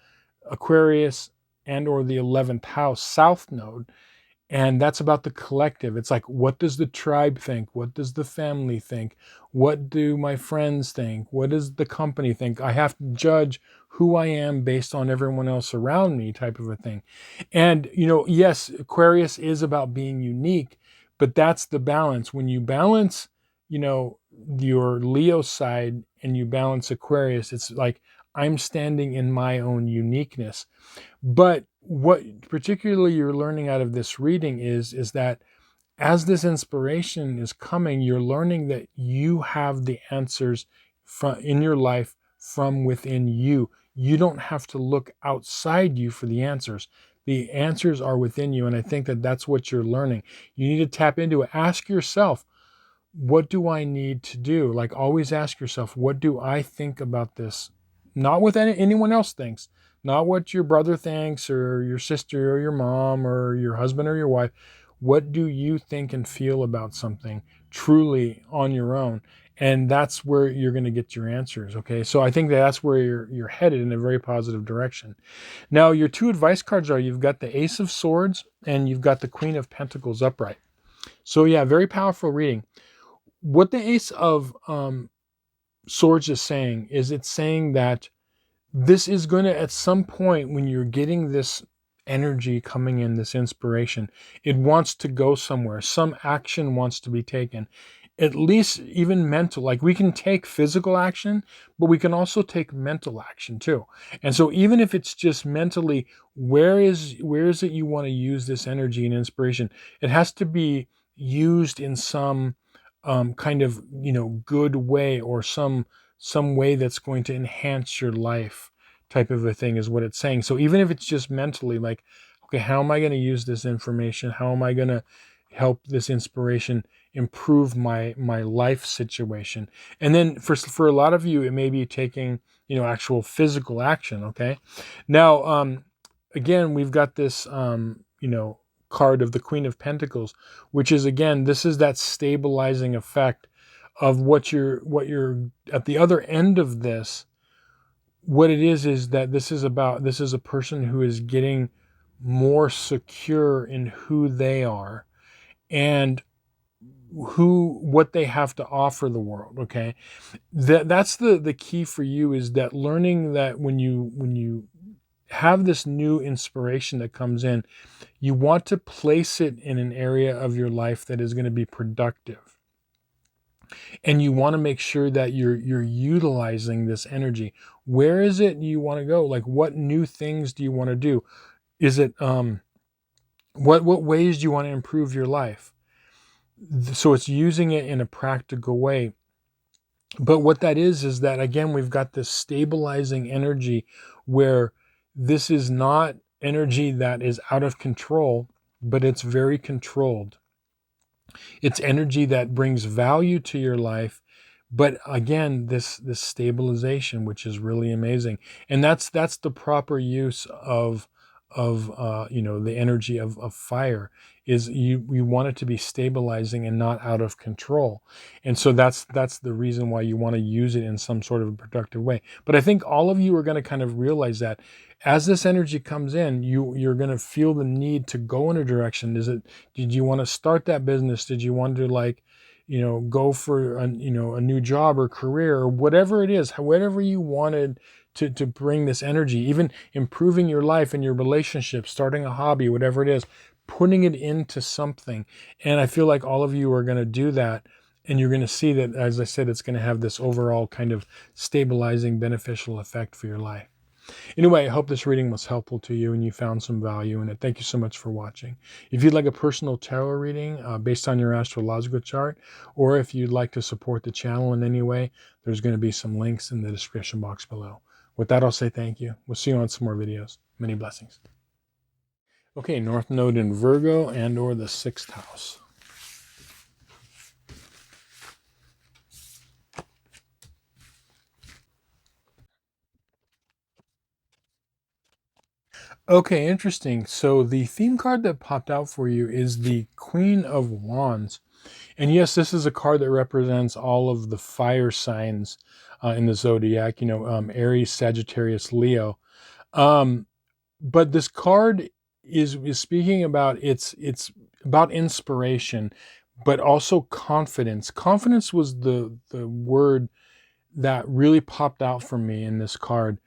Aquarius and or the 11th house South Node, and that's about the collective. It's like, what does the tribe think? What does the family think? What do my friends think? What does the company think? I have to judge who I am based on everyone else around me, type of a thing. And, yes, Aquarius is about being unique, but that's the balance. When you balance, your Leo side and you balance Aquarius, it's like, I'm standing in my own uniqueness. But what particularly you're learning out of this reading is that as this inspiration is coming, you're learning that you have the answers in your life from within you. You don't have to look outside you for the answers. The answers are within you, and I think that that's what you're learning. You need to tap into it. Ask yourself, what do I need to do? Like, always ask yourself, what do I think about this? Not what anyone else thinks, not what your brother thinks or your sister or your mom or your husband or your wife. What do you think and feel about something truly on your own? And that's where you're going to get your answers. Okay. So I think that's where you're headed in a very positive direction. Now, your two advice cards are, you've got the Ace of Swords and you've got the Queen of Pentacles upright. So yeah, very powerful reading. What the Ace of Swords is saying is, it's saying that this is going to, at some point when you're getting this energy coming in, this inspiration, it wants to go somewhere. Some action wants to be taken, at least even mental. Like, we can take physical action, but we can also take mental action too. And so even if it's just mentally, where is it you want to use this energy and inspiration? It has to be used in some kind of, good way, or some way that's going to enhance your life, type of a thing is what it's saying. So even if it's just mentally, like, okay, how am I going to use this information? How am I going to help this inspiration improve my life situation? And then for a lot of you, it may be taking, actual physical action. Okay. Now, again, we've got this, card of the Queen of Pentacles, which is, again, this is that stabilizing effect of what you're at the other end of this. What it is that this is a person who is getting more secure in who they are and what they have to offer the world. Okay. That's the key for you, is that learning that when you have this new inspiration that comes in, you want to place it in an area of your life that is going to be productive. And you want to make sure that you're utilizing this energy. Where is it you want to go? Like, what new things do you want to do? Is it what ways do you want to improve your life? So it's using it in a practical way. But what that is that, again, we've got this stabilizing energy where this is not energy that is out of control, but it's very controlled. It's energy that brings value to your life, but again, this stabilization, which is really amazing. And that's the proper use of the energy of fire, is you want it to be stabilizing and not out of control. And so that's the reason why you want to use it in some sort of a productive way. But I think all of you are going to kind of realize that as this energy comes in, you're going to feel the need to go in a direction. Did you want to start that business? Did you want to, go for a new job or career, or whatever it is, whatever you wanted to bring this energy, even improving your life and your relationship, starting a hobby, whatever it is, putting it into something. And I feel like all of you are going to do that. And you're going to see that, as I said, it's going to have this overall kind of stabilizing, beneficial effect for your life. Anyway, I hope this reading was helpful to you and you found some value in it. Thank you so much for watching. If you'd like a personal tarot reading based on your astrological chart, or if you'd like to support the channel in any way, there's going to be some links in the description box below. With that, I'll say thank you. We'll see you on some more videos. Many blessings. Okay, North Node in Virgo and or the 6th house. Okay, interesting. So the theme card that popped out for you is the Queen of Wands. And yes, this is a card that represents all of the fire signs in the zodiac, Aries, Sagittarius, Leo. But this card is speaking about, it's about inspiration, but also confidence. Confidence was the word that really popped out for me in this card.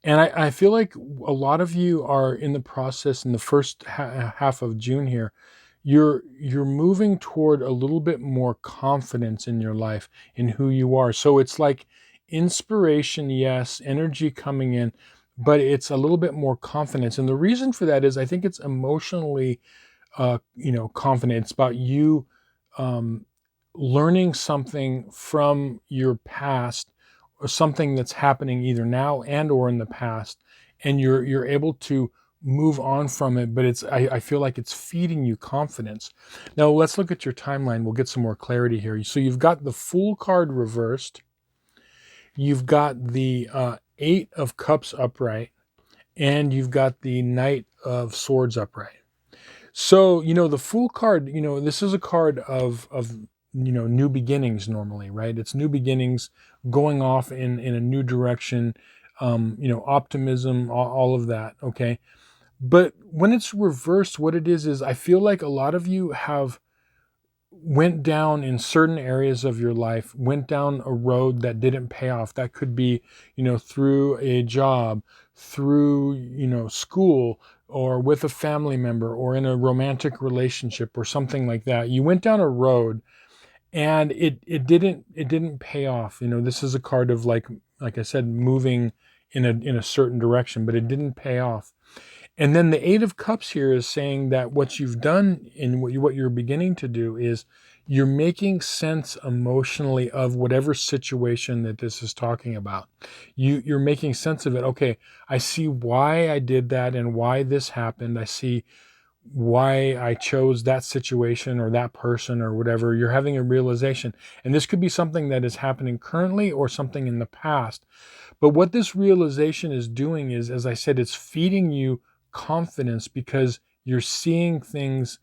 And I feel like a lot of you are in the process in the first half of June here. You're moving toward a little bit more confidence in your life, in who you are. So it's like inspiration, yes, energy coming in, but it's a little bit more confidence. And the reason for that is I think it's emotionally, confident. It's about you learning something from your past, or something that's happening either now and or in the past, and you're able to move on from it, but I feel like it's feeding you confidence. Now let's look at your timeline. We'll get some more clarity here. So you've got the Fool card reversed, you've got the 8 of Cups upright, and you've got the Knight of Swords upright. So, the Fool card, this is a card of new beginnings normally, right? It's new beginnings, going off in a new direction, optimism, all of that, okay? But when it's reversed, what it is I feel like a lot of you have went down in certain areas of your life, went down a road that didn't pay off. That could be, through a job, through, school, or with a family member, or in a romantic relationship or something like that. You went down a road and it didn't pay off. This is a card of like I said, moving in a certain direction, but it didn't pay off. And then the Eight of Cups here is saying that what you've done and what you're beginning to do is you're making sense emotionally of whatever situation that this is talking about. You're making sense of it. Okay, I see why I did that and why this happened. I see why I chose that situation or that person or whatever. You're having a realization. And this could be something that is happening currently or something in the past. But what this realization is doing is, as I said, it's feeding you confidence because you're seeing things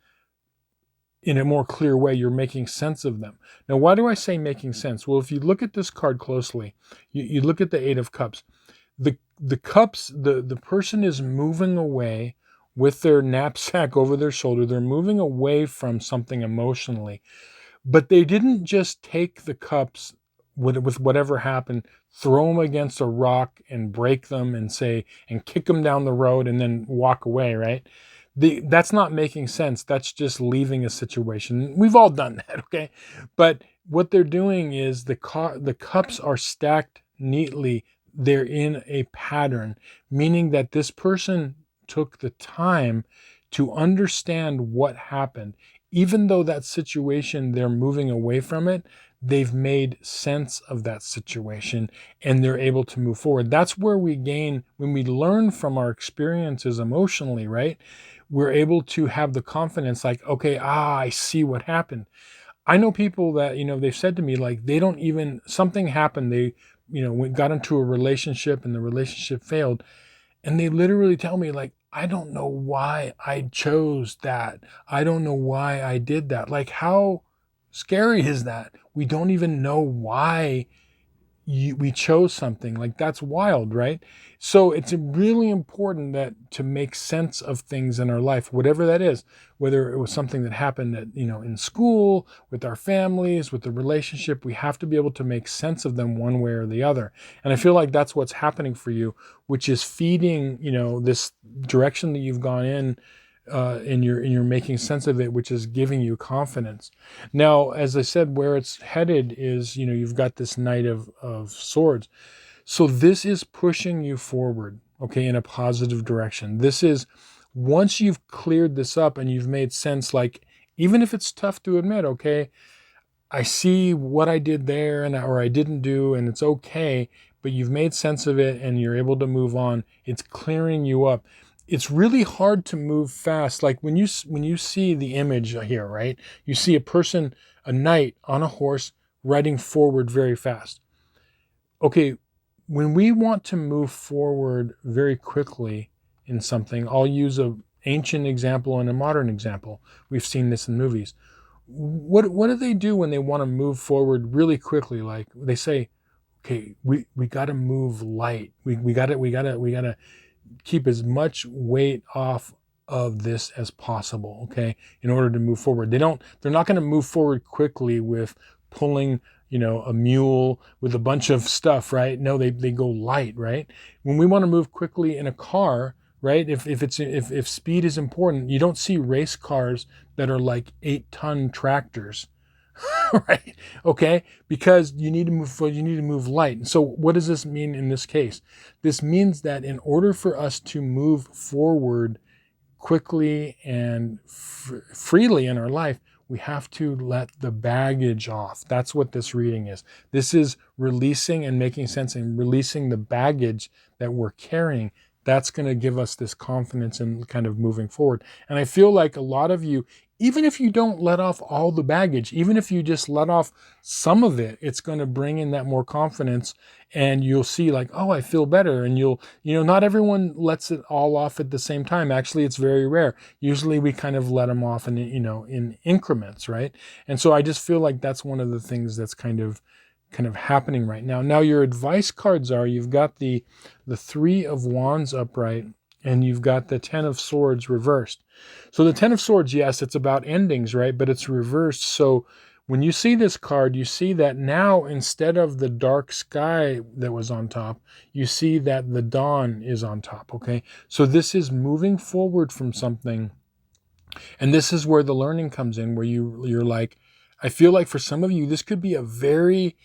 in a more clear way. You're making sense of them. Now, why do I say making sense? Well, if you look at this card closely, you look at the Eight of Cups. The cups, the person is moving away with their knapsack over their shoulder. They're moving away from something emotionally. But they didn't just take the cups with whatever happened, throw them against a rock and break them and kick them down the road and then walk away, right? That's not making sense. That's just leaving a situation. We've all done that, okay? But what they're doing is the cups are stacked neatly. They're in a pattern, meaning that this person took the time to understand what happened. Even though that situation, they're moving away from it, they've made sense of that situation and they're able to move forward. That's where we gain, when we learn from our experiences emotionally, right? We're able to have the confidence like, okay, I see what happened. I know people that, they've said to me, like, they don't even, something happened. They, got into a relationship and the relationship failed. And they literally tell me, like, I don't know why I chose that. I don't know why I did that. Like, how scary is that? We don't even know why we chose something. Like, that's wild, right? So it's really important that to make sense of things in our life, whatever that is, whether it was something that happened at, in school, with our families, with the relationship, we have to be able to make sense of them one way or the other. And I feel like that's what's happening for you, which is feeding, this direction that you've gone in, and you're making sense of it, which is giving you confidence. Now, as I said, where it's headed is, you've got this Knight of Swords. So this is pushing you forward, okay, in a positive direction. This is, once you've cleared this up and you've made sense, like, even if it's tough to admit, okay, I see what I did there or I didn't do, and it's okay, but you've made sense of it and you're able to move on. It's clearing you up. It's really hard to move fast. Like when you see the image here, right? You see a person, a knight on a horse riding forward very fast. Okay, when we want to move forward very quickly in something, I'll use an ancient example and a modern example. We've seen this in movies. What do they do when they want to move forward really quickly? Like they say, okay, we got to move light. We got to keep as much weight off of this as possible, okay, in order to move forward. They're not going to move forward quickly with pulling, a mule with a bunch of stuff, right? No, they go light, right? When we want to move quickly in a car, right? If speed is important, you don't see race cars that are like 8-ton tractors, right? Okay, because you need to move light. And so what does this mean in this case? This means that in order for us to move forward quickly and freely in our life, we have to let the baggage off. That's what this reading is. This is releasing and making sense and releasing the baggage that we're carrying. That's going to give us this confidence in kind of moving forward. And I feel like a lot of you, even if you don't let off all the baggage, even if you just let off some of it, it's going to bring in that more confidence, and you'll see like, oh, I feel better. And not everyone lets it all off at the same time. Actually, it's very rare. Usually we kind of let them off in increments, right? And so I just feel like that's one of the things that's kind of happening right now. Now your advice cards are, you've got the 3 of Wands upright, and you've got the 10 of Swords reversed. So the 10 of Swords, yes, it's about endings, right? But it's reversed. So when you see this card, you see that now instead of the dark sky that was on top, you see that the dawn is on top, okay? So this is moving forward from something. And this is where the learning comes in, where you're like, I feel like for some of you, this could be a very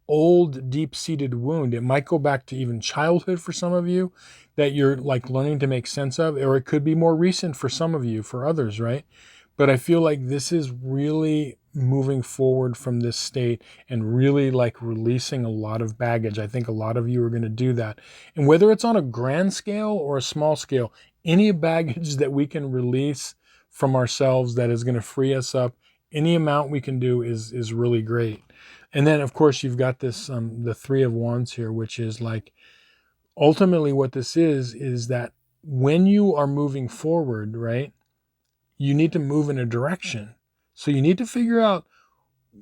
old, deep-seated wound. It might go back to even childhood for some of you that you're like learning to make sense of, or it could be more recent for some of you, for others, right? But I feel like this is really moving forward from this state and really like releasing a lot of baggage. I think a lot of you are going to do that. And whether it's on a grand scale or a small scale, any baggage that we can release from ourselves that is going to free us up, any amount we can do is really great. And then, of course, you've got this, the 3 of Wands here, which is like, ultimately what this is that when you are moving forward, right, you need to move in a direction. So you need to figure out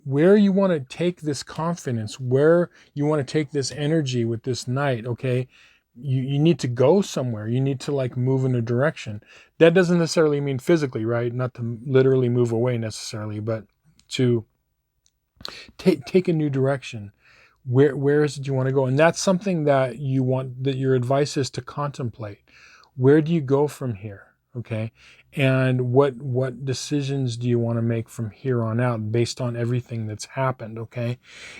where you want to take this confidence, where you want to take this energy with this Knight, okay? You need to go somewhere. You need to like move in a direction. That doesn't necessarily mean physically, right? Not to literally move away necessarily, but to take a new direction. Where is it you want to go? And that's something that you want, that your advice is to contemplate. Where do you go from here? Okay. And what decisions do you want to make from here on out based on everything that's happened? Okay.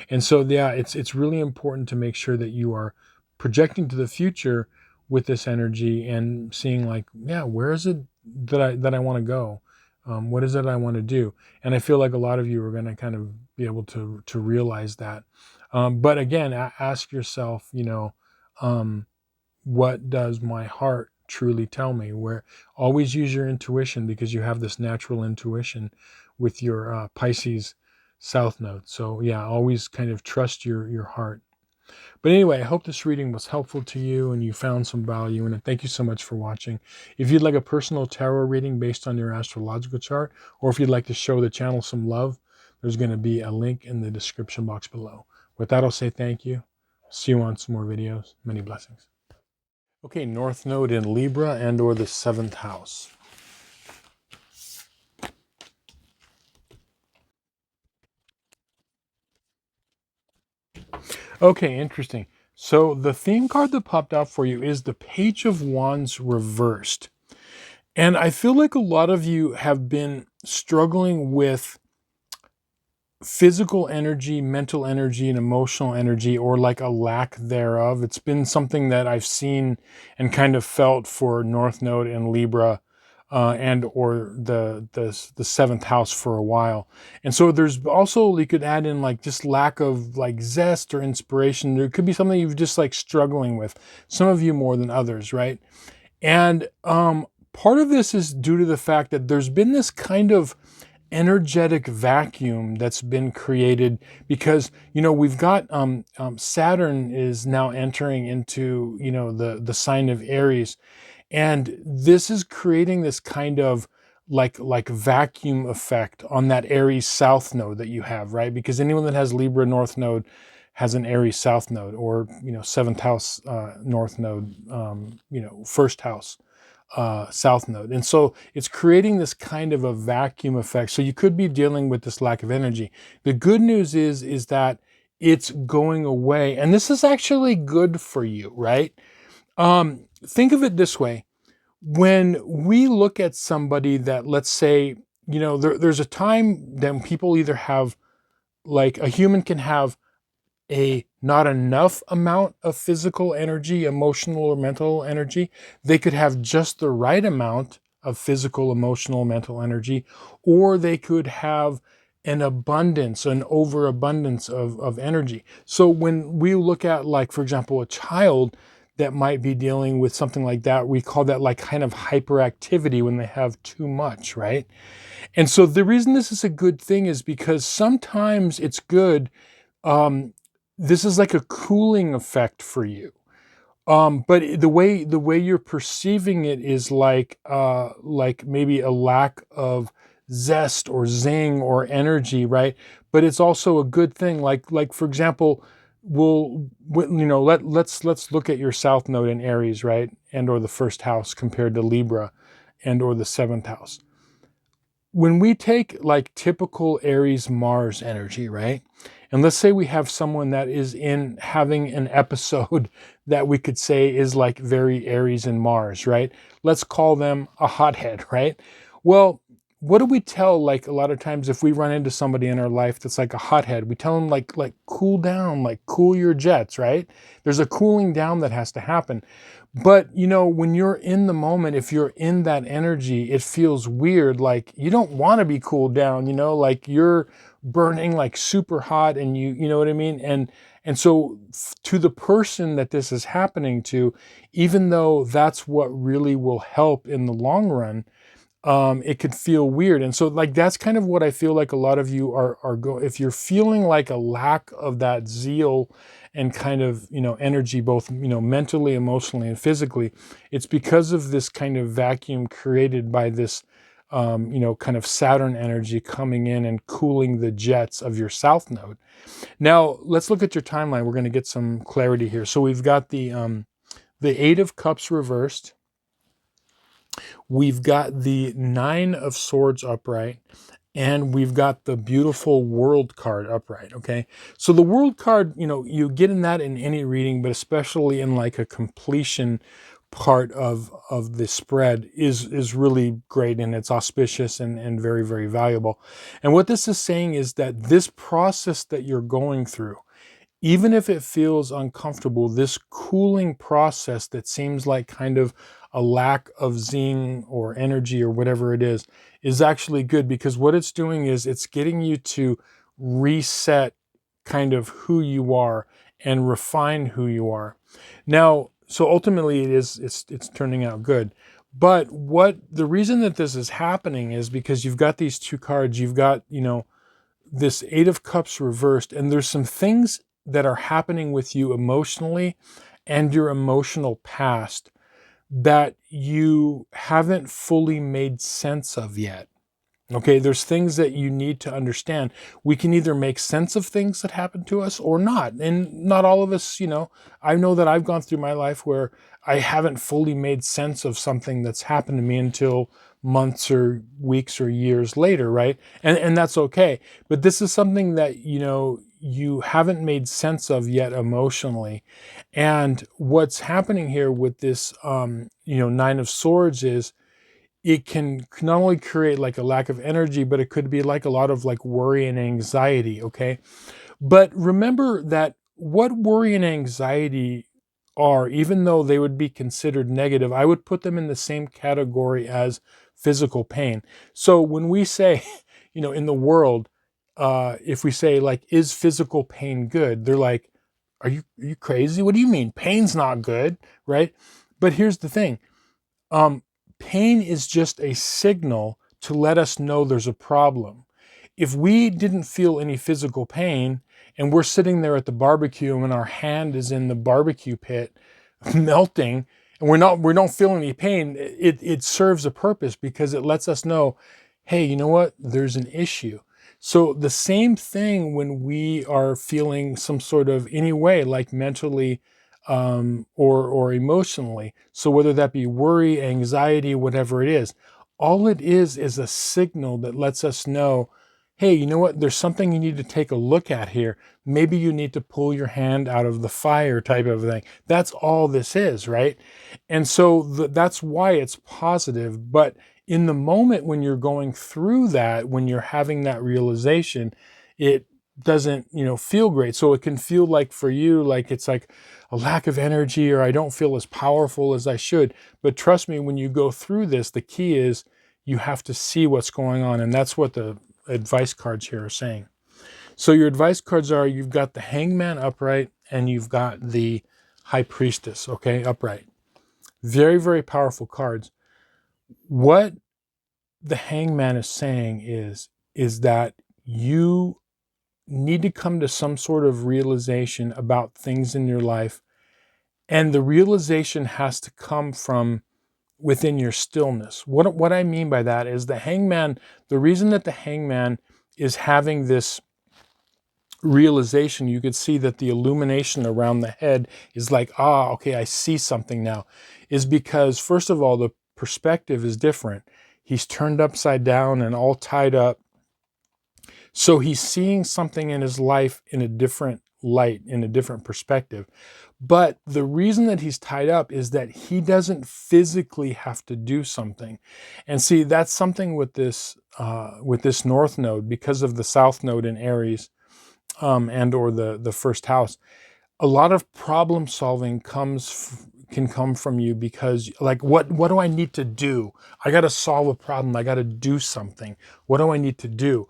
And so, yeah, it's really important to make sure that you are projecting to the future with this energy and seeing like, yeah, where is it that I want to go? What is it I want to do? And I feel like a lot of you are going to kind of be able to realize that. But again, ask yourself, what does my heart truly tell me? Where always use your intuition, because you have this natural intuition with your Pisces South Node. So yeah, always kind of trust your heart. But anyway, I hope this reading was helpful to you and you found some value in it. Thank you so much for watching. If you'd like a personal tarot reading based on your astrological chart, or if you'd like to show the channel some love, there's going to be a link in the description box below. With that, I'll say thank you. See you on some more videos. Many blessings. Okay, North Node in Libra and or the 7th house. Okay, interesting. So the theme card that popped out for you is the Page of Wands reversed. And I feel like a lot of you have been struggling with physical energy, mental energy, and emotional energy, or like a lack thereof. It's been something that I've seen and kind of felt for North Node and Libra and or the 7th house for a while. And so there's also, you could add in like just lack of like zest or inspiration. There could be something you've just like struggling with, some of you more than others, right? And part of this is due to the fact that there's been this kind of energetic vacuum that's been created because, we've got Saturn is now entering into, the sign of Aries. And this is creating this kind of like vacuum effect on that Aries South Node that you have, right? Because anyone that has Libra North Node has an Aries South Node, or 7th house North Node, 1st house South Node. And so it's creating this kind of a vacuum effect. So you could be dealing with this lack of energy. The good news is that it's going away, and this is actually good for you, right? Think of it this way. When we look at somebody that, let's say, there's a time that people either have, like a human can have a not enough amount of physical energy, emotional or mental energy. They could have just the right amount of physical, emotional, mental energy, or they could have an abundance, an overabundance of energy. So when we look at, like, for example, a child, that might be dealing with something like that, we call that like kind of hyperactivity when they have too much, right? And so the reason this is a good thing is because sometimes it's good. Um, this is like a cooling effect for you. But the way you're perceiving it is like maybe a lack of zest or zing or energy, right? But it's also a good thing. Like for example, let's look at your south node in Aries, right, and or the first house compared to Libra, and or the seventh house. When we take like typical Aries Mars energy, right? And let's say we have someone that is in having an episode that we could say is like very Aries and Mars, right? Let's call them a hothead, right? Well, what do we tell, like a lot of times if we run into somebody in our life that's like a hothead, we tell them like cool down, like cool your jets, right? There's a cooling down that has to happen. But when you're in the moment, if you're in that energy, it feels weird. Like you don't want to be cooled down, like you're burning like super hot, and you know what I mean? And so to the person that this is happening to, even though that's what really will help in the long run, it could feel weird. And so like that's kind of what I feel like a lot of you are going. If you're feeling like a lack of that zeal and kind of energy, both mentally, emotionally, and physically, it's because of this kind of vacuum created by this kind of Saturn energy coming in and cooling the jets of your south node. Now let's look at your timeline. We're going to get some clarity here. So we've got the Eight of Cups reversed. We've got the Nine of Swords upright, and we've got the beautiful World card upright, okay? So the World card, you get in that in any reading, but especially in like a completion part of the spread is really great, and it's auspicious and very, very valuable. And what this is saying is that this process that you're going through, even if it feels uncomfortable, this cooling process that seems like kind of a lack of zing or energy or whatever it is actually good, because what it's doing is it's getting you to reset kind of who you are and refine who you are. Now, so ultimately it's turning out good. But the reason that this is happening is because you've got these two cards. You've got, this Eight of Cups reversed, and there's some things that are happening with you emotionally and your emotional past that you haven't fully made sense of yet. Okay, there's things that you need to understand. We can either make sense of things that happen to us or not. And not all of us, I know that I've gone through my life where I haven't fully made sense of something that's happened to me until months or weeks or years later, right? And that's okay. But this is something that, you haven't made sense of yet emotionally. And what's happening here with this, Nine of Swords is, it can not only create like a lack of energy, but it could be like a lot of like worry and anxiety, okay? But remember that what worry and anxiety are, even though they would be considered negative, I would put them in the same category as physical pain. So when we say, in the world, if we say like, is physical pain good? They're like, are you crazy? What do you mean? Pain's not good, right? But here's the thing. Pain is just a signal to let us know there's a problem. If we didn't feel any physical pain and we're sitting there at the barbecue and our hand is in the barbecue pit melting and we don't feel any pain, it serves a purpose because it lets us know, hey, you know what? There's an issue. So the same thing when we are feeling some sort of any way, like mentally or emotionally. So whether that be worry, anxiety, whatever it is, all it is a signal that lets us know, hey, you know what? There's something you need to take a look at here. Maybe you need to pull your hand out of the fire type of thing. That's all this is, right? And so that's why it's positive. But in the moment when you're going through that, when you're having that realization, it doesn't, feel great. So it can feel like for you, like it's like a lack of energy, or I don't feel as powerful as I should. But trust me, when you go through this, the key is you have to see what's going on. And that's what the advice cards here are saying. So your advice cards are, you've got the Hangman upright and you've got the High Priestess, okay, upright. Very, very powerful cards. What the Hangman is saying is that you need to come to some sort of realization about things in your life, and the realization has to come from within your stillness. What I mean by that is the Hangman, the reason that the Hangman is having this realization, you could see that the illumination around the head is like, ah, okay, I see something now, is because, first of all, the perspective is different. He's turned upside down and all tied up. So he's seeing something in his life in a different light, in a different perspective. But the reason that he's tied up is that he doesn't physically have to do something. And see, that's something with this North Node, because of the South Node in Aries, and or the first house. A lot of problem solving can come from you because, like, what do I need to do? I got to solve a problem. I got to do something. What do I need to do?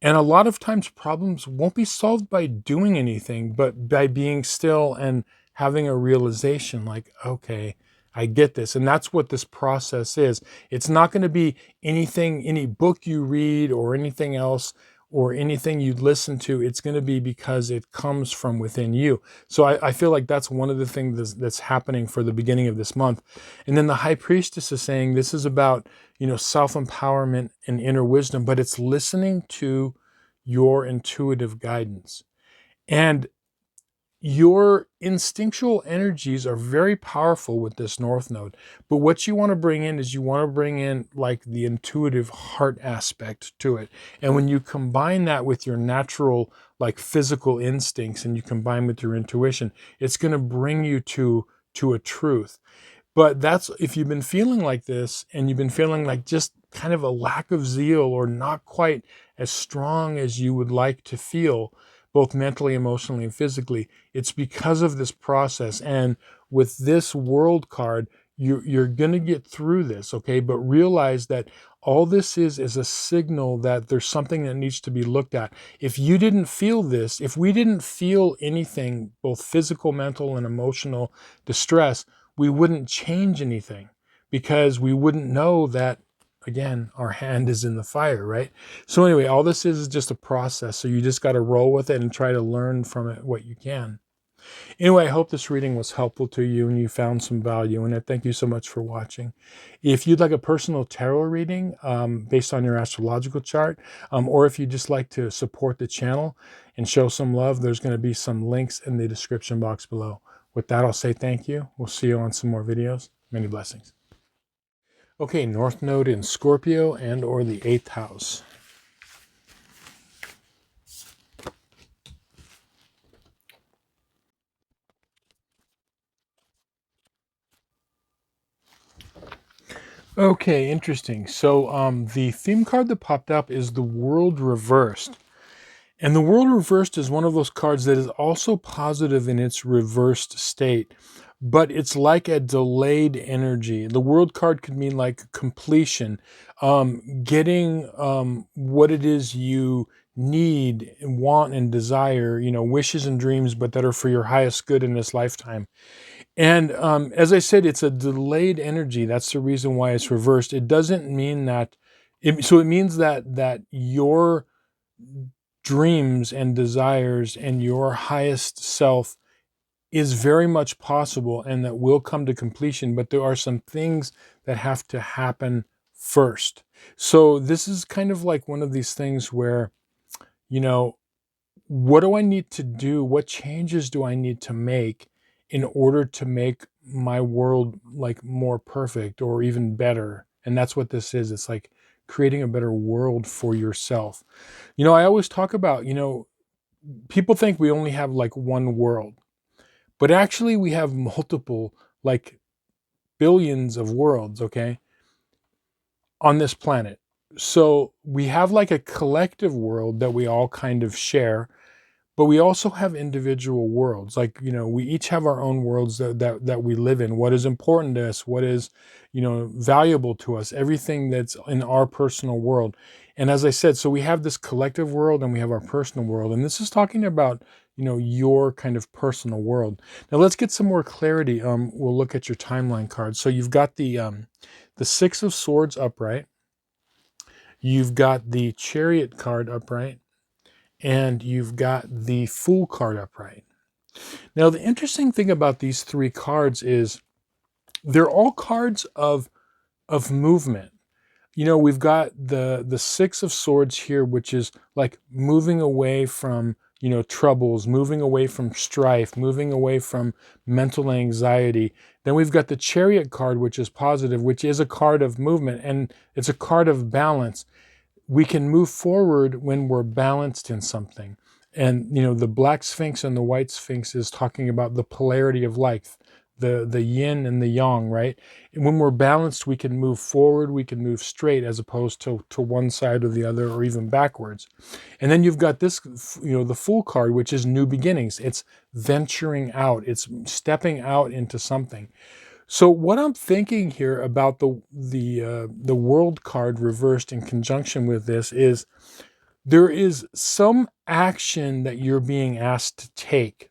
And a lot of times problems won't be solved by doing anything, but by being still and having a realization like, okay, I get this. And that's what this process is. It's not going to be anything, any book you read or anything else or anything you listen to. It's going to be because it comes from within you. So I feel like that's one of the things that's happening for the beginning of this month. And then the High Priestess is saying this is about, self-empowerment and inner wisdom, but it's listening to your intuitive guidance. And your instinctual energies are very powerful with this North Node. But what you want to bring in is you want to bring in like the intuitive heart aspect to it. And when you combine that with your natural, like physical instincts, and you combine with your intuition, it's going to bring you to a truth. But that's, if you've been feeling like this and you've been feeling like just kind of a lack of zeal or not quite as strong as you would like to feel, both mentally, emotionally, and physically, it's because of this process. And with this World card, you're going to get through this, okay? But realize that all this is a signal that there's something that needs to be looked at. If you didn't feel this, if we didn't feel anything, both physical, mental, and emotional distress, we wouldn't change anything because we wouldn't know that, again, our hand is in the fire, right? So anyway, all this is just a process. So you just got to roll with it and try to learn from it what you can. Anyway, I hope this reading was helpful to you and you found some value in it. Thank you so much for watching. If you'd like a personal tarot reading based on your astrological chart, or if you'd just like to support the channel and show some love, there's going to be some links in the description box below. With that, I'll say thank you. We'll see you on some more videos. Many blessings. Okay, North Node in Scorpio and or the 8th house. Okay, interesting. So the theme card that popped up is the World Reversed. And the World Reversed is one of those cards that is also positive in its reversed state, but it's like a delayed energy. The World card could mean like completion, getting what it is you need, want, and desire, wishes and dreams, but that are for your highest good in this lifetime. And as I said, it's a delayed energy. That's the reason why it's reversed. It doesn't mean that, so it means that your dreams and desires and your highest self is very much possible and that will come to completion, but there are some things that have to happen first. So this is kind of like one of these things where, what do I need to do? What changes do I need to make in order to make my world like more perfect or even better? And that's what this is. It's like creating a better world for yourself. I always talk about, people think we only have like one world, but actually we have multiple, like billions of worlds, okay, on this planet. So we have like a collective world that we all kind of share, but we also have individual worlds. Like, we each have our own worlds that we live in. What is important to us, what is, valuable to us, everything that's in our personal world. And as I said, so we have this collective world and we have our personal world. And this is talking about, your kind of personal world. Now let's get some more clarity. We'll look at your timeline card. So you've got the Six of Swords upright. You've got the Chariot card upright. And you've got the Fool card upright. Now, the interesting thing about these three cards is they're all cards of movement. We've got the Six of Swords here, which is like moving away from, troubles, moving away from strife, moving away from mental anxiety. Then we've got the Chariot card, which is positive, which is a card of movement, and it's a card of balance. We can move forward when we're balanced in something. And, the Black Sphinx and the White Sphinx is talking about the polarity of life, the yin and the yang, right? And when we're balanced, we can move forward, we can move straight as opposed to one side or the other or even backwards. And then you've got this, the Fool card, which is new beginnings. It's venturing out, it's stepping out into something. So what I'm thinking here about the World card reversed in conjunction with this is there is some action that you're being asked to take.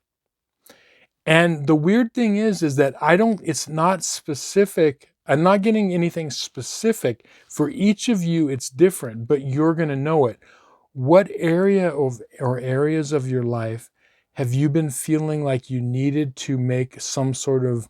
And the weird thing is that it's not specific. I'm not getting anything specific. For each of you, it's different, but you're going to know it. What area or areas of your life have you been feeling like you needed to make some sort of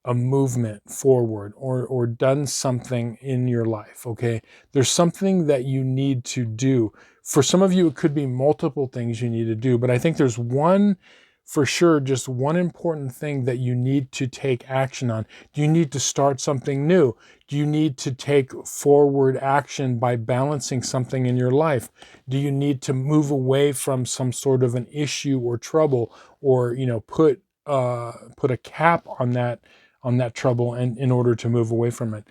a movement forward or done something in your life, okay? There's something that you need to do. For some of you, it could be multiple things you need to do, but I think there's one, for sure, just one important thing that you need to take action on. Do you need to start something new? Do you need to take forward action by balancing something in your life? Do you need to move away from some sort of an issue or trouble, or put a cap on that trouble and in order to move away from it?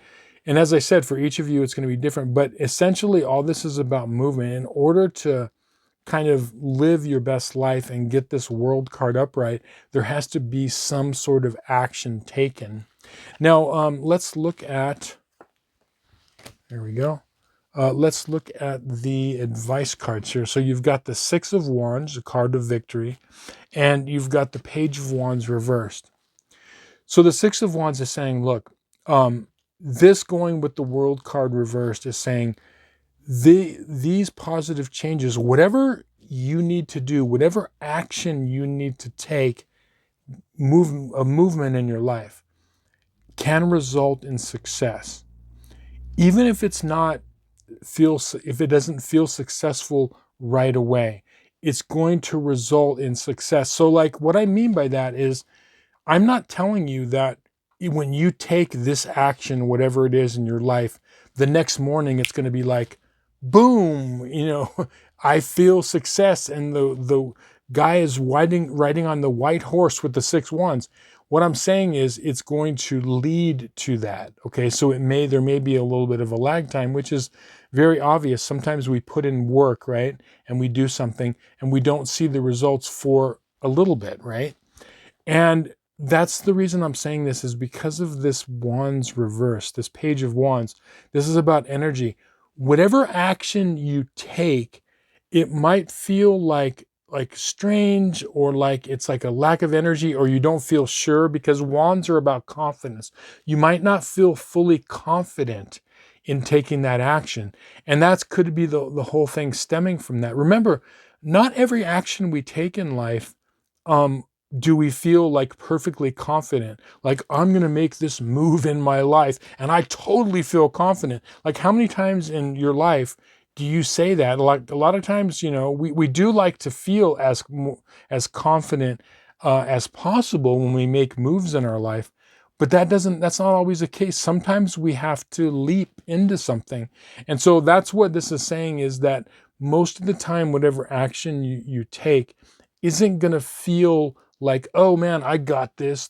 And as I said, for each of you, it's going to be different, but essentially all this is about movement. In order to kind of live your best life and get this World card upright, there has to be some sort of action taken. Now, let's look at, there we go. Let's look at the advice cards here. So you've got the Six of Wands, a card of victory, and you've got the Page of Wands reversed. So the Six of Wands is saying, look, this going with the World card reversed is saying these positive changes, whatever you need to do, whatever action you need to take, a movement in your life can result in success. Even if it doesn't feel successful right away, it's going to result in success. So like what I mean by that is, I'm not telling you that when you take this action, whatever it is in your life, the next morning it's going to be like, boom, I feel success and the guy is riding on the white horse with the 6 wands. What I'm saying is it's going to lead to that. Okay, so there may be a little bit of a lag time, which is very obvious. Sometimes we put in work, right? And we do something and we don't see the results for a little bit, right? And that's the reason I'm saying this, is because of this Wands reverse, this Page of Wands. This is about energy. Whatever action you take, it might feel like strange, or like it's like a lack of energy, or you don't feel sure, because wands are about confidence. You might not feel fully confident in taking that action. And that could be the whole thing stemming from that. Remember, not every action we take in life do we feel like perfectly confident, like I'm going to make this move in my life and I totally feel confident. Like how many times in your life do you say that? Like a lot of times, we do like to feel as confident as possible when we make moves in our life, but that's not always the case. Sometimes we have to leap into something. And so that's what this is saying, is that most of the time, whatever action you take isn't going to feel like, oh man, I got this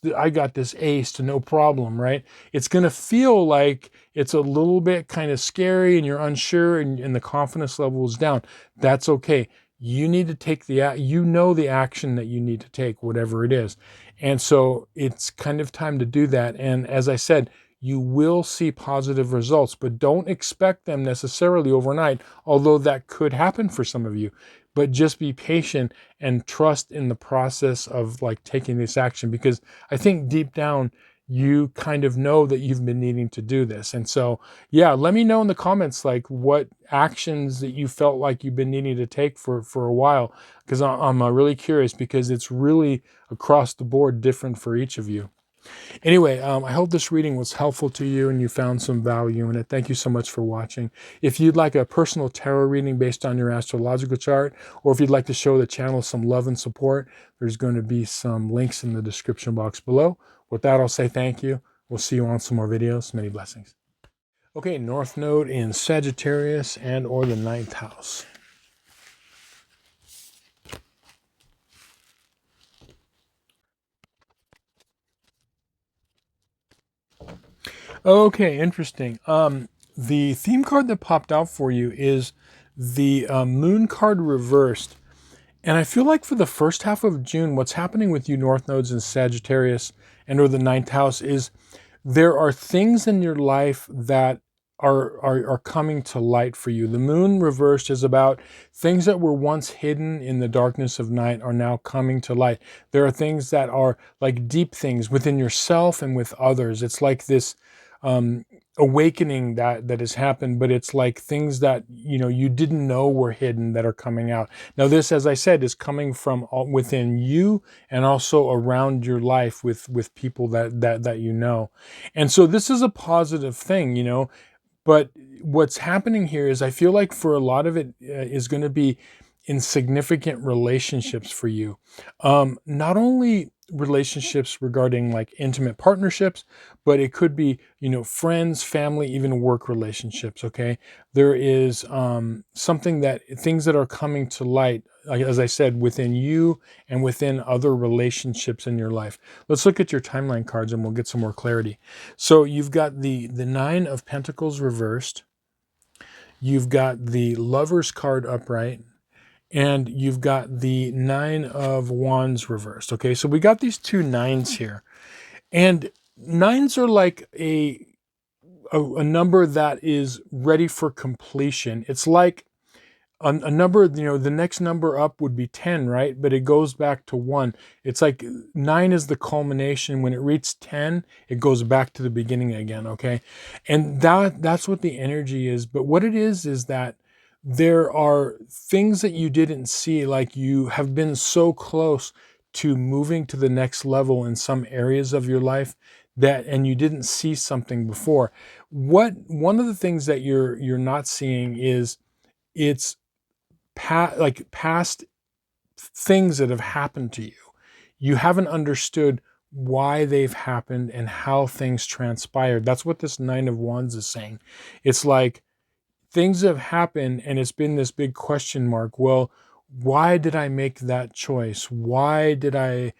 ace to no problem, right? It's going to feel like it's a little bit kind of scary and you're unsure and the confidence level is down. That's okay. You need to take the action that you need to take, whatever it is. And so it's kind of time to do that. And as I said, you will see positive results, but don't expect them necessarily overnight, although that could happen for some of you. But just be patient and trust in the process of like taking this action, because I think deep down you kind of know that you've been needing to do this. And so, yeah, let me know in the comments like what actions that you felt like you've been needing to take for a while, because I'm really curious, because it's really across the board different for each of you. Anyway, I hope this reading was helpful to you and you found some value in it. Thank you so much for watching. If you'd like a personal tarot reading based on your astrological chart, or if you'd like to show the channel some love and support, there's going to be some links in the description box below. With that, I'll say thank you. We'll see you on some more videos. Many blessings. Okay, North Node in Sagittarius and or the 9th house. Okay, interesting. The theme card that popped out for you is the Moon card reversed. And I feel like for the first half of June, what's happening with you North Nodes in Sagittarius and or the 9th house is there are things in your life that are coming to light for you. The Moon reversed is about things that were once hidden in the darkness of night are now coming to light. There are things that are like deep things within yourself and with others. It's like this awakening that has happened, but it's like things that you didn't know were hidden that are coming out. Now this, as I said, is coming from within you and also around your life with people that you know. And so this is a positive thing, but what's happening here is I feel like for a lot of it is going to be in significant relationships for you. Not only relationships regarding like intimate partnerships, but it could be, friends, family, even work relationships. Okay. There is things that are coming to light, like, as I said, within you and within other relationships in your life. Let's look at your timeline cards and we'll get some more clarity. So you've got the 9 of Pentacles reversed. You've got the Lovers card upright. And you've got the 9 of Wands reversed. Okay, so we got these two 9s here. And 9s are like a number that is ready for completion. It's like a number, the next number up would be 10, right? But it goes back to 1. It's like 9 is the culmination. When it reaches 10, it goes back to the beginning again, okay? And that's what the energy is. But what it is that there are things that you didn't see, like you have been so close to moving to the next level in some areas of your life and you didn't see something before. One of the things that you're not seeing is it's past things that have happened to you. You haven't understood why they've happened and how things transpired. That's what this 9 of Wands is saying. It's like things have happened and it's been this big question mark. Well, why did I make that choice? Why did I,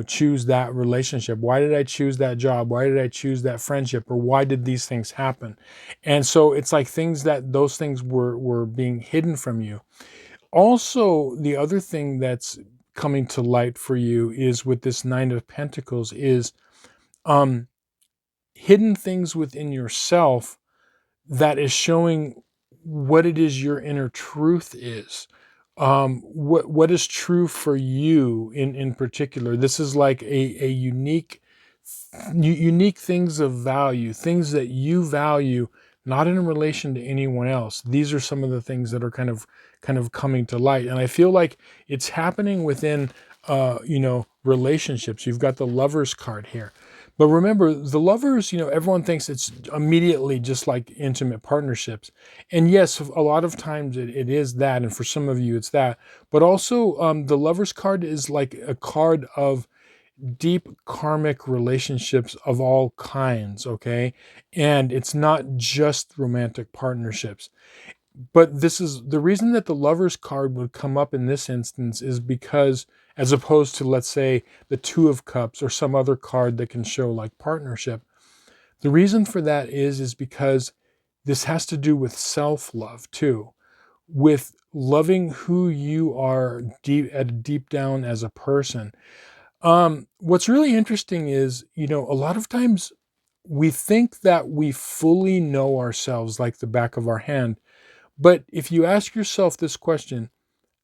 choose that relationship? Why did I choose that job? Why did I choose that friendship? Or why did these things happen? And so it's like those things were being hidden from you. Also, the other thing that's coming to light for you is with this 9 of Pentacles is hidden things within yourself that is showing what it is your inner truth is. What is true for you in particular. This is like a unique things of value, things that you value, not in relation to anyone else. These are some of the things that are kind of coming to light. And I feel like it's happening within, relationships. You've got the Lovers card here. But remember, the Lovers, everyone thinks it's immediately just like intimate partnerships. And yes, a lot of times it is that. And for some of you, it's that. But also the Lovers card is like a card of deep karmic relationships of all kinds, okay? And it's not just romantic partnerships. But this is the reason that the Lovers card would come up in this instance is because, as opposed to, let's say, the 2 of Cups or some other card that can show like partnership, the reason for that is because this has to do with self-love too, with loving who you are deep down as a person. What's really interesting is, a lot of times we think that we fully know ourselves like the back of our hand. But if you ask yourself this question,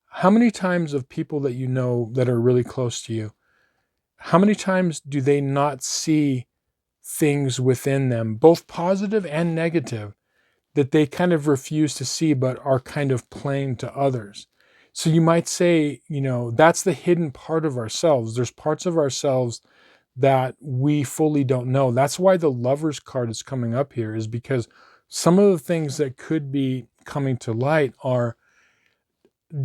how many times of people that you know that are really close to you, how many times do they not see things within them, both positive and negative, that they kind of refuse to see but are kind of playing to others? So you might say, that's the hidden part of ourselves. There's parts of ourselves that we fully don't know. That's why the Lover's card is coming up here, is because some of the things that could be coming to light are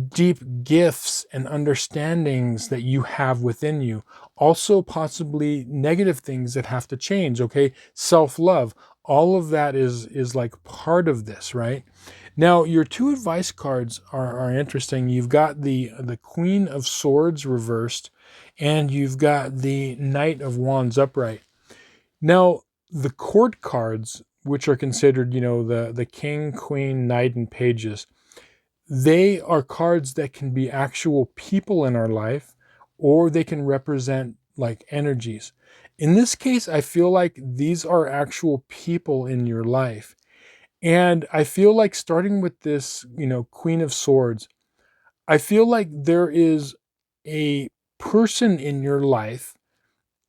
deep gifts and understandings that you have within you. Also, possibly negative things that have to change, okay? Self-love. All of that is like part of this, right? Now, your two advice cards are interesting. You've got the Queen of Swords reversed, and you've got the Knight of Wands upright. Now, the court cards, which are considered, the King, Queen, Knight, and Pages, they are cards that can be actual people in our life, or they can represent like energies. In this case, I feel like these are actual people in your life. And I feel like starting with this, Queen of Swords, I feel like there is a person in your life.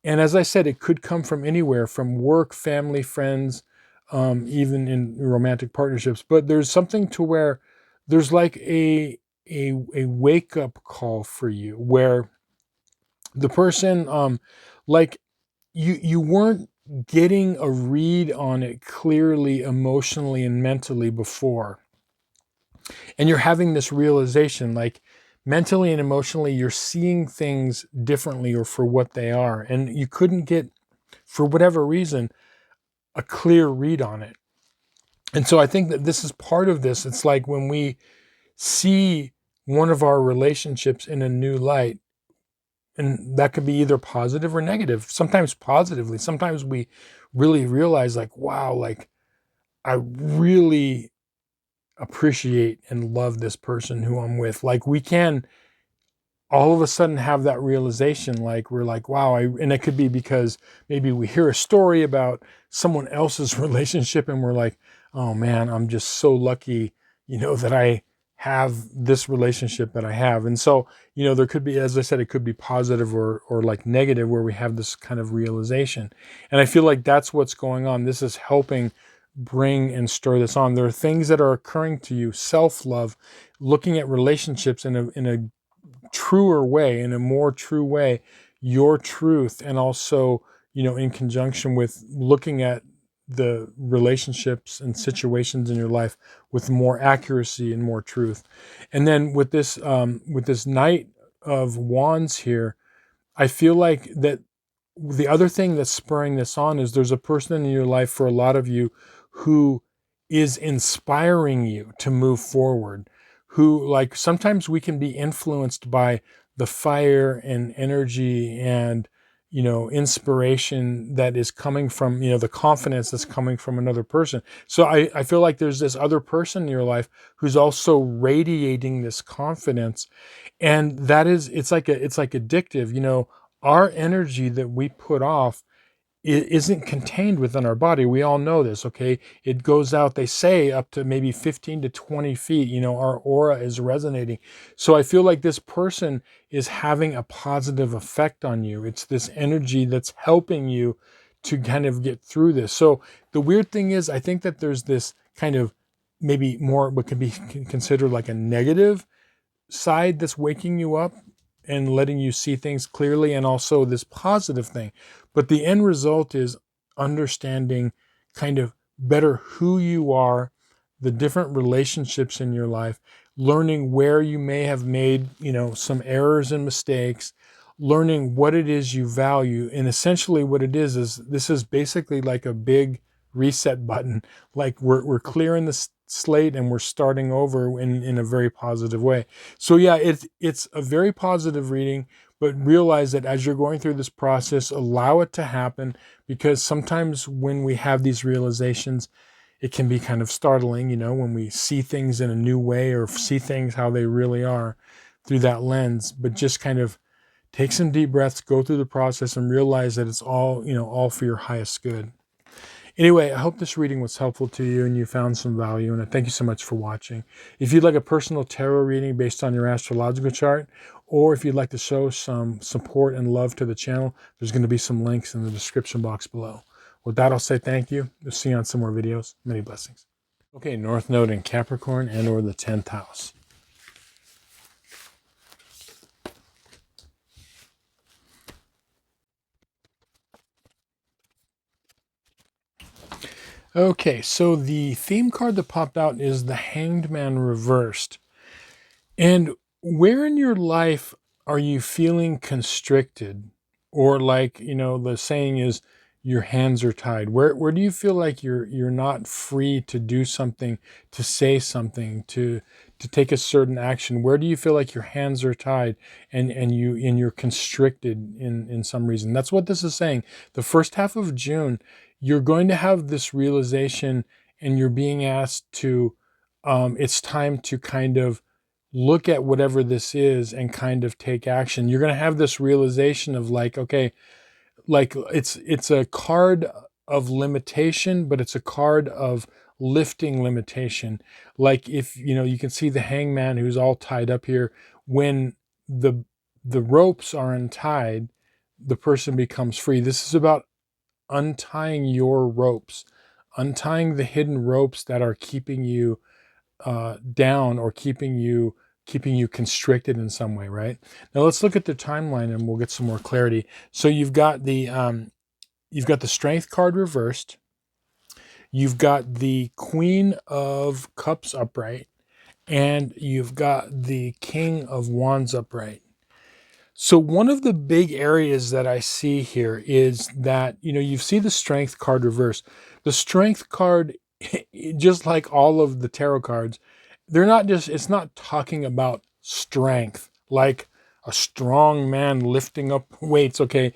And as I said, it could come from anywhere, from work, family, friends, even in romantic partnerships. But there's something to where there's like a wake up call for you, where the person, like you weren't getting a read on it clearly, emotionally and mentally before, and you're having this realization, like mentally and emotionally, you're seeing things differently or for what they are, and you couldn't get, for whatever reason, a clear read on it. And so I think that this is part of this. It's like when we see one of our relationships in a new light, and that could be either positive or negative, sometimes positively. Sometimes we really realize, like, wow, like I really appreciate and love this person who I'm with. Like we can all of a sudden have that realization, like we're like, wow, and it could be because maybe we hear a story about someone else's relationship and we're like, oh man, I'm just so lucky, that I have this relationship that I have. And so, there could be, as I said, it could be positive or like negative, where we have this kind of realization. And I feel like that's what's going on. This is helping bring and stir this on. There are things that are occurring to you, self-love, looking at relationships in a truer way, in a more true way, your truth, and also, in conjunction with looking at the relationships and situations in your life with more accuracy and more truth. And then with this Knight of Wands here, I feel like that the other thing that's spurring this on is there's a person in your life, for a lot of you, who is inspiring you to move forward, who, like, sometimes we can be influenced by the fire and energy and, inspiration that is coming from, the confidence that's coming from another person. So I feel like there's this other person in your life who's also radiating this confidence. And that is, it's like addictive. Our energy that we put off isn't contained within our body. We all know this, okay? It goes out, they say, up to maybe 15 to 20 feet. Our aura is resonating. So I feel like this person is having a positive effect on you. It's this energy that's helping you to kind of get through this. So the weird thing is, I think that there's this kind of maybe more what could be considered like a negative side that's waking you up and letting you see things clearly, and also this positive thing. But the end result is understanding kind of better who you are, the different relationships in your life, learning where you may have made, some errors and mistakes, learning what it is you value. And essentially what it is this is basically like a big reset button. Like we're clearing the slate and we're starting over in a very positive way. So yeah, it's a very positive reading, but realize that as you're going through this process, allow it to happen, because sometimes when we have these realizations, it can be kind of startling, when we see things in a new way or see things how they really are through that lens. But just kind of take some deep breaths, go through the process, and realize that it's all, all for your highest good. Anyway, I hope this reading was helpful to you and you found some value in it. Thank you so much for watching. If you'd like a personal tarot reading based on your astrological chart, or if you'd like to show some support and love to the channel, there's going to be some links in the description box below. With that, I'll say thank you. We'll see you on some more videos. Many blessings. Okay, North Node in Capricorn and or the 10th house. Okay, so the theme card that popped out is the Hanged Man reversed. And where in your life are you feeling constricted? Or like, the saying is your hands are tied. Where do you feel like you're not free to do something, to say something, to take a certain action? Where do you feel like your hands are tied and you're constricted in some reason? That's what this is saying. The first half of June, you're going to have this realization and you're being asked to it's time to kind of look at whatever this is and kind of take action. You're going to have this realization of like, okay, like it's a card of limitation, but it's a card of lifting limitation. Like if, you can see the hangman who's all tied up here. When the ropes are untied, the person becomes free. This is about untying your ropes, untying the hidden ropes that are keeping you down or keeping you constricted in some way, right? Now let's look at the timeline and we'll get some more clarity. So you've got the Strength card reversed. You've got the Queen of Cups upright, and you've got the King of Wands upright. So one of the big areas that I see here is that, you see the Strength card reversed. The Strength card, just like all of the tarot cards, it's not talking about strength, like a strong man lifting up weights, okay?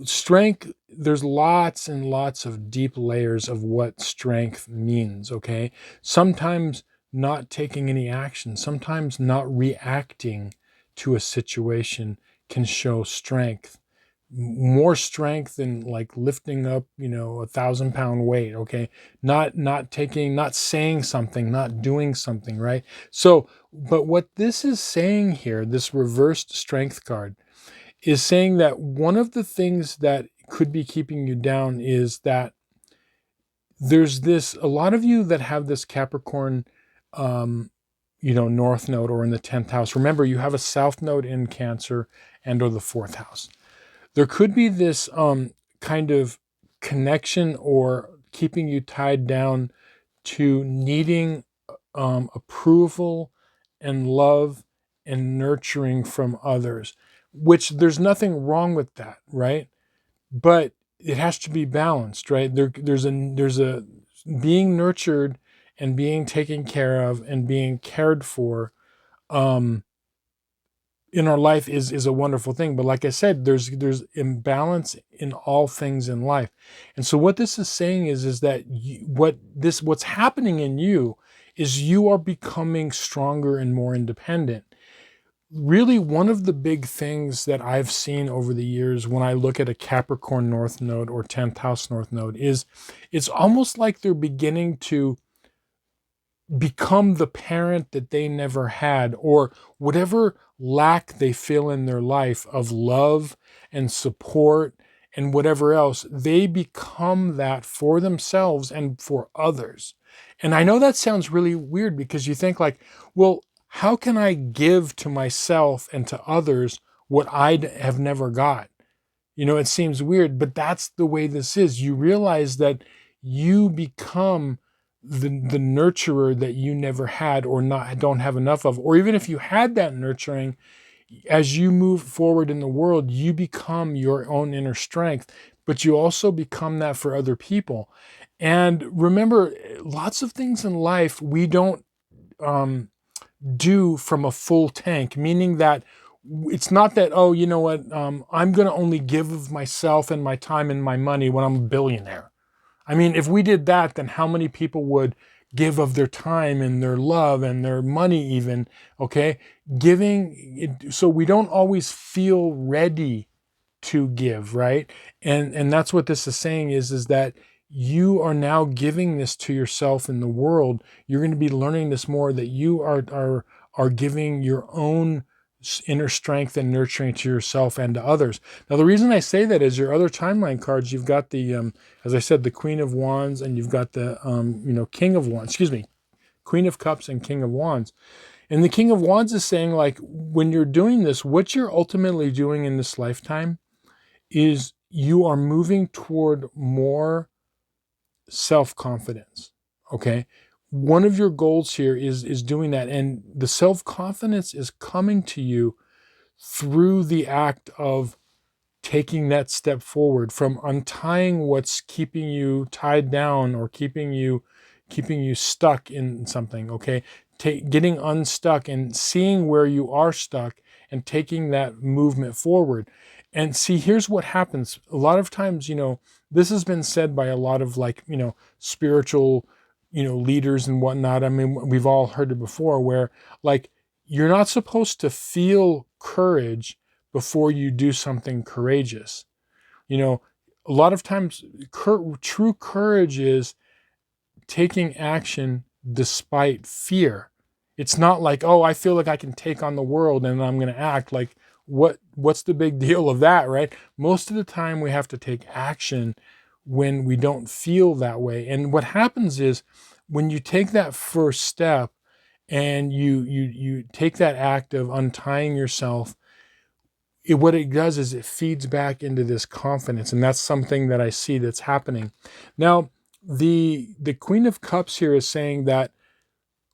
Strength, there's lots and lots of deep layers of what strength means, okay? Sometimes not taking any action, sometimes not reacting to a situation can show strength. More strength than like lifting up, 1,000-pound weight, okay? Not saying something, not doing something, right? So, but what this is saying here, this reversed Strength card, is saying that one of the things that could be keeping you down is that there's a lot of you that have this Capricorn, North Node or in the 10th house. Remember, you have a South Node in Cancer and or the 4th house. There could be this kind of connection or keeping you tied down to needing approval and love and nurturing from others, which there's nothing wrong with that, right? But it has to be balanced, right? There's a being nurtured and being taken care of and being cared for in our life is a wonderful thing. But like I said, there's imbalance in all things in life. And so what this is saying is that what's happening in you is you are becoming stronger and more independent. Really, one of the big things that I've seen over the years when I look at a Capricorn North Node or 10th House North Node is it's almost like they're beginning to become the parent that they never had, or whatever lack they feel in their life of love and support and whatever else, they become that for themselves and for others. And I know that sounds really weird because you think like, well, how can I give to myself and to others what I have never got? It seems weird, but that's the way this is. You realize that you become the nurturer that you never had or don't have enough of. Or even if you had that nurturing, as you move forward in the world, you become your own inner strength, but you also become that for other people. And remember, lots of things in life we don't do from a full tank, meaning that it's not that, oh, you know what, I'm going to only give of myself and my time and my money when I'm a billionaire. I mean, if we did that, then how many people would give of their time and their love and their money even, okay? So we don't always feel ready to give, right? And that's what this is saying is that you are now giving this to yourself in the world. You're going to be learning this more, that you are giving your own inner strength and nurturing to yourself and to others. Now, the reason I say that is your other timeline cards, you've got the, as I said, the Queen of Wands, and you've got the, King of Wands, Queen of Cups and King of Wands. And the King of Wands is saying, like, when you're doing this, what you're ultimately doing in this lifetime is you are moving toward more self-confidence. Okay. One of your goals here is doing that. And the self-confidence is coming to you through the act of taking that step forward, from untying what's keeping you tied down or keeping you stuck in something. Okay. Getting unstuck and seeing where you are stuck and taking that movement forward. And see, here's what happens. A lot of times, this has been said by a lot of, like, spiritual, leaders and whatnot. I mean, we've all heard it before, where, like, you're not supposed to feel courage before you do something courageous. A lot of times, true courage is taking action despite fear. It's not like, oh, I feel like I can take on the world and I'm going to act like, what's the big deal of that, right? Most of the time we have to take action when we don't feel that way. And what happens is, when you take that first step and you take that act of untying yourself, what it does is it feeds back into this confidence. And that's something that I see that's happening. Now, the Queen of Cups here is saying that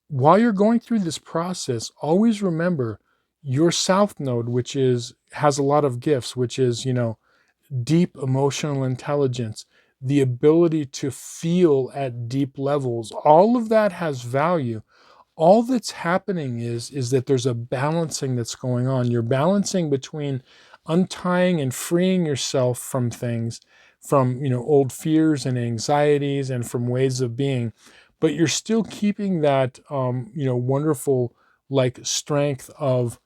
while you're going through this process, always remember your South Node, which has a lot of gifts, which is, deep emotional intelligence, the ability to feel at deep levels. All of that has value. All that's happening is that there's a balancing that's going on. You're balancing between untying and freeing yourself from things, from, old fears and anxieties and from ways of being, but you're still keeping that, wonderful, like, strength of,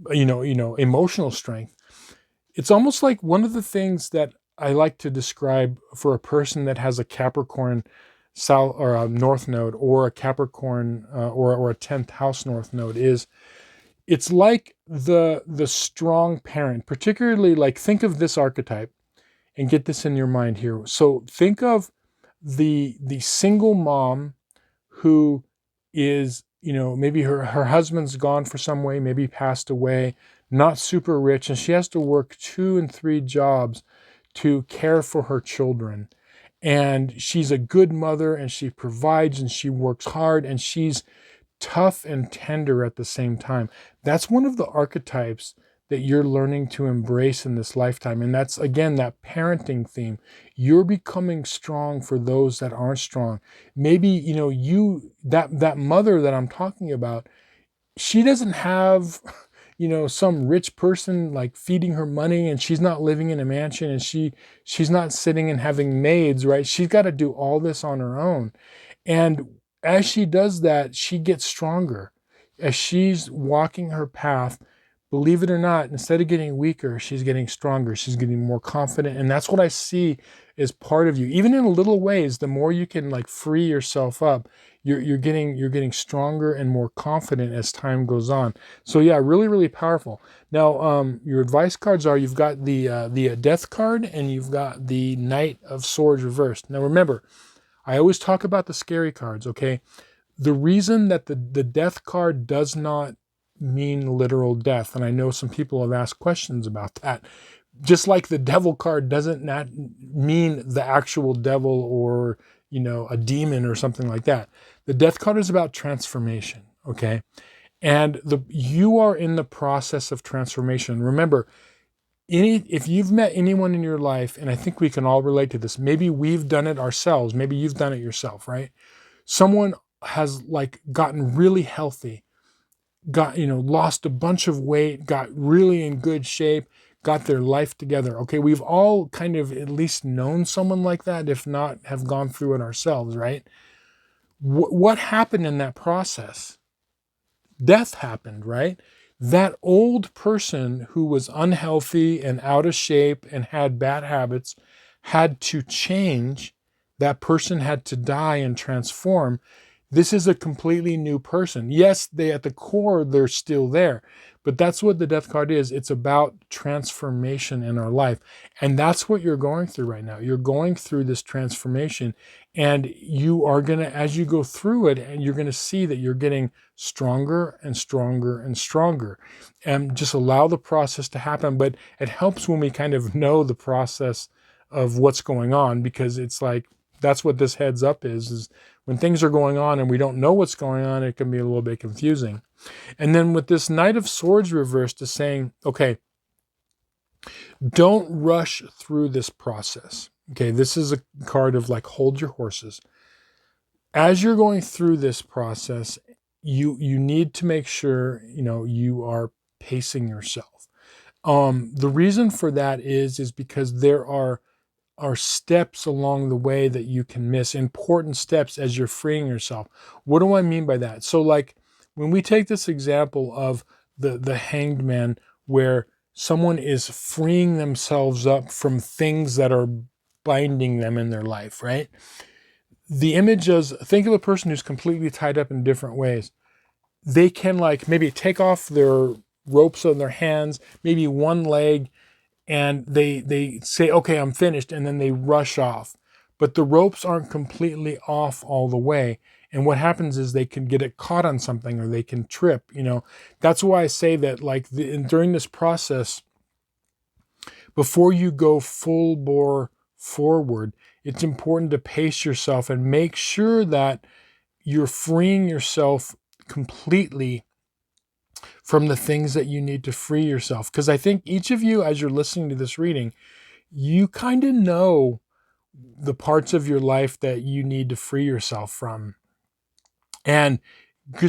emotional strength. It's almost like one of the things that I like to describe for a person that has a Capricorn south or a north node, or a Capricorn or a 10th house north node, is it's like the strong parent. Particularly, like, think of this archetype and get this in your mind here. So think of the single mom who is, maybe her husband's gone for some way, maybe passed away, not super rich, and she has to work 2 and 3 jobs to care for her children. And she's a good mother, and she provides, and she works hard, and she's tough and tender at the same time. That's one of the archetypes that you're learning to embrace in this lifetime. And that's, again, that parenting theme. You're becoming strong for those that aren't strong. Maybe, that mother that I'm talking about, she doesn't have, some rich person, like, feeding her money, and she's not living in a mansion, and she's not sitting and having maids, right? She's got to do all this on her own. And as she does that, she gets stronger. As she's walking her path, believe it or not, instead of getting weaker, she's getting stronger. She's getting more confident. And that's what I see as part of you. Even in little ways, the more you can, like, free yourself up, you're getting stronger and more confident as time goes on. So yeah, really, really powerful. Now, your advice cards are, you've got the Death card, and you've got the Knight of Swords reversed. Now remember, I always talk about the scary cards, okay? The reason that the Death card does not mean literal death, and I know some people have asked questions about that, just like the Devil card doesn't not mean the actual devil, or, a demon or something like that. The Death card is about transformation, okay? And you are in the process of transformation. Remember, if you've met anyone in your life, and I think we can all relate to this, maybe we've done it ourselves, maybe you've done it yourself, right? Someone has, like, gotten really healthy, got, lost a bunch of weight, got really in good shape, got their life together. Okay, we've all kind of at least known someone like that, if not have gone through it ourselves, right? What happened in that process? Death happened, right? That old person who was unhealthy and out of shape and had bad habits had to change. That person had to die and transform. This is a completely new person. Yes, they at the core, they're still there. But that's what the death card is. It's about transformation in our life. And that's what you're going through right now. You're going through this transformation. And you are going to, as you go through it, and you're going to see that you're getting stronger and stronger and stronger. And just allow the process to happen. But it helps when we kind of know the process of what's going on, because it's like, that's what this heads up is when things are going on and we don't know what's going on, it can be a little bit confusing. And then with this Knight of Swords reversed is saying, okay, don't rush through this process. Okay, this is a card of like, hold your horses. As you're going through this process, you need to make sure, you are pacing yourself. The reason for that is because there are steps along the way that you can miss, important steps as you're freeing yourself. What do I mean by that? So like when we take this example of the Hanged Man, where someone is freeing themselves up from things that are binding them in their life, right? The image is, think of a person who's completely tied up in different ways. They can like maybe take off their ropes on their hands, maybe one leg, and they say, okay, I'm finished, and then they rush off. But the ropes aren't completely off all the way. And what happens is they can get it caught on something, or they can trip, That's why I say that like during this process, before you go full bore forward, it's important to pace yourself and make sure that you're freeing yourself completely from the things that you need to free yourself. Because I think each of you, as you're listening to this reading, you kind of know the parts of your life that you need to free yourself from. And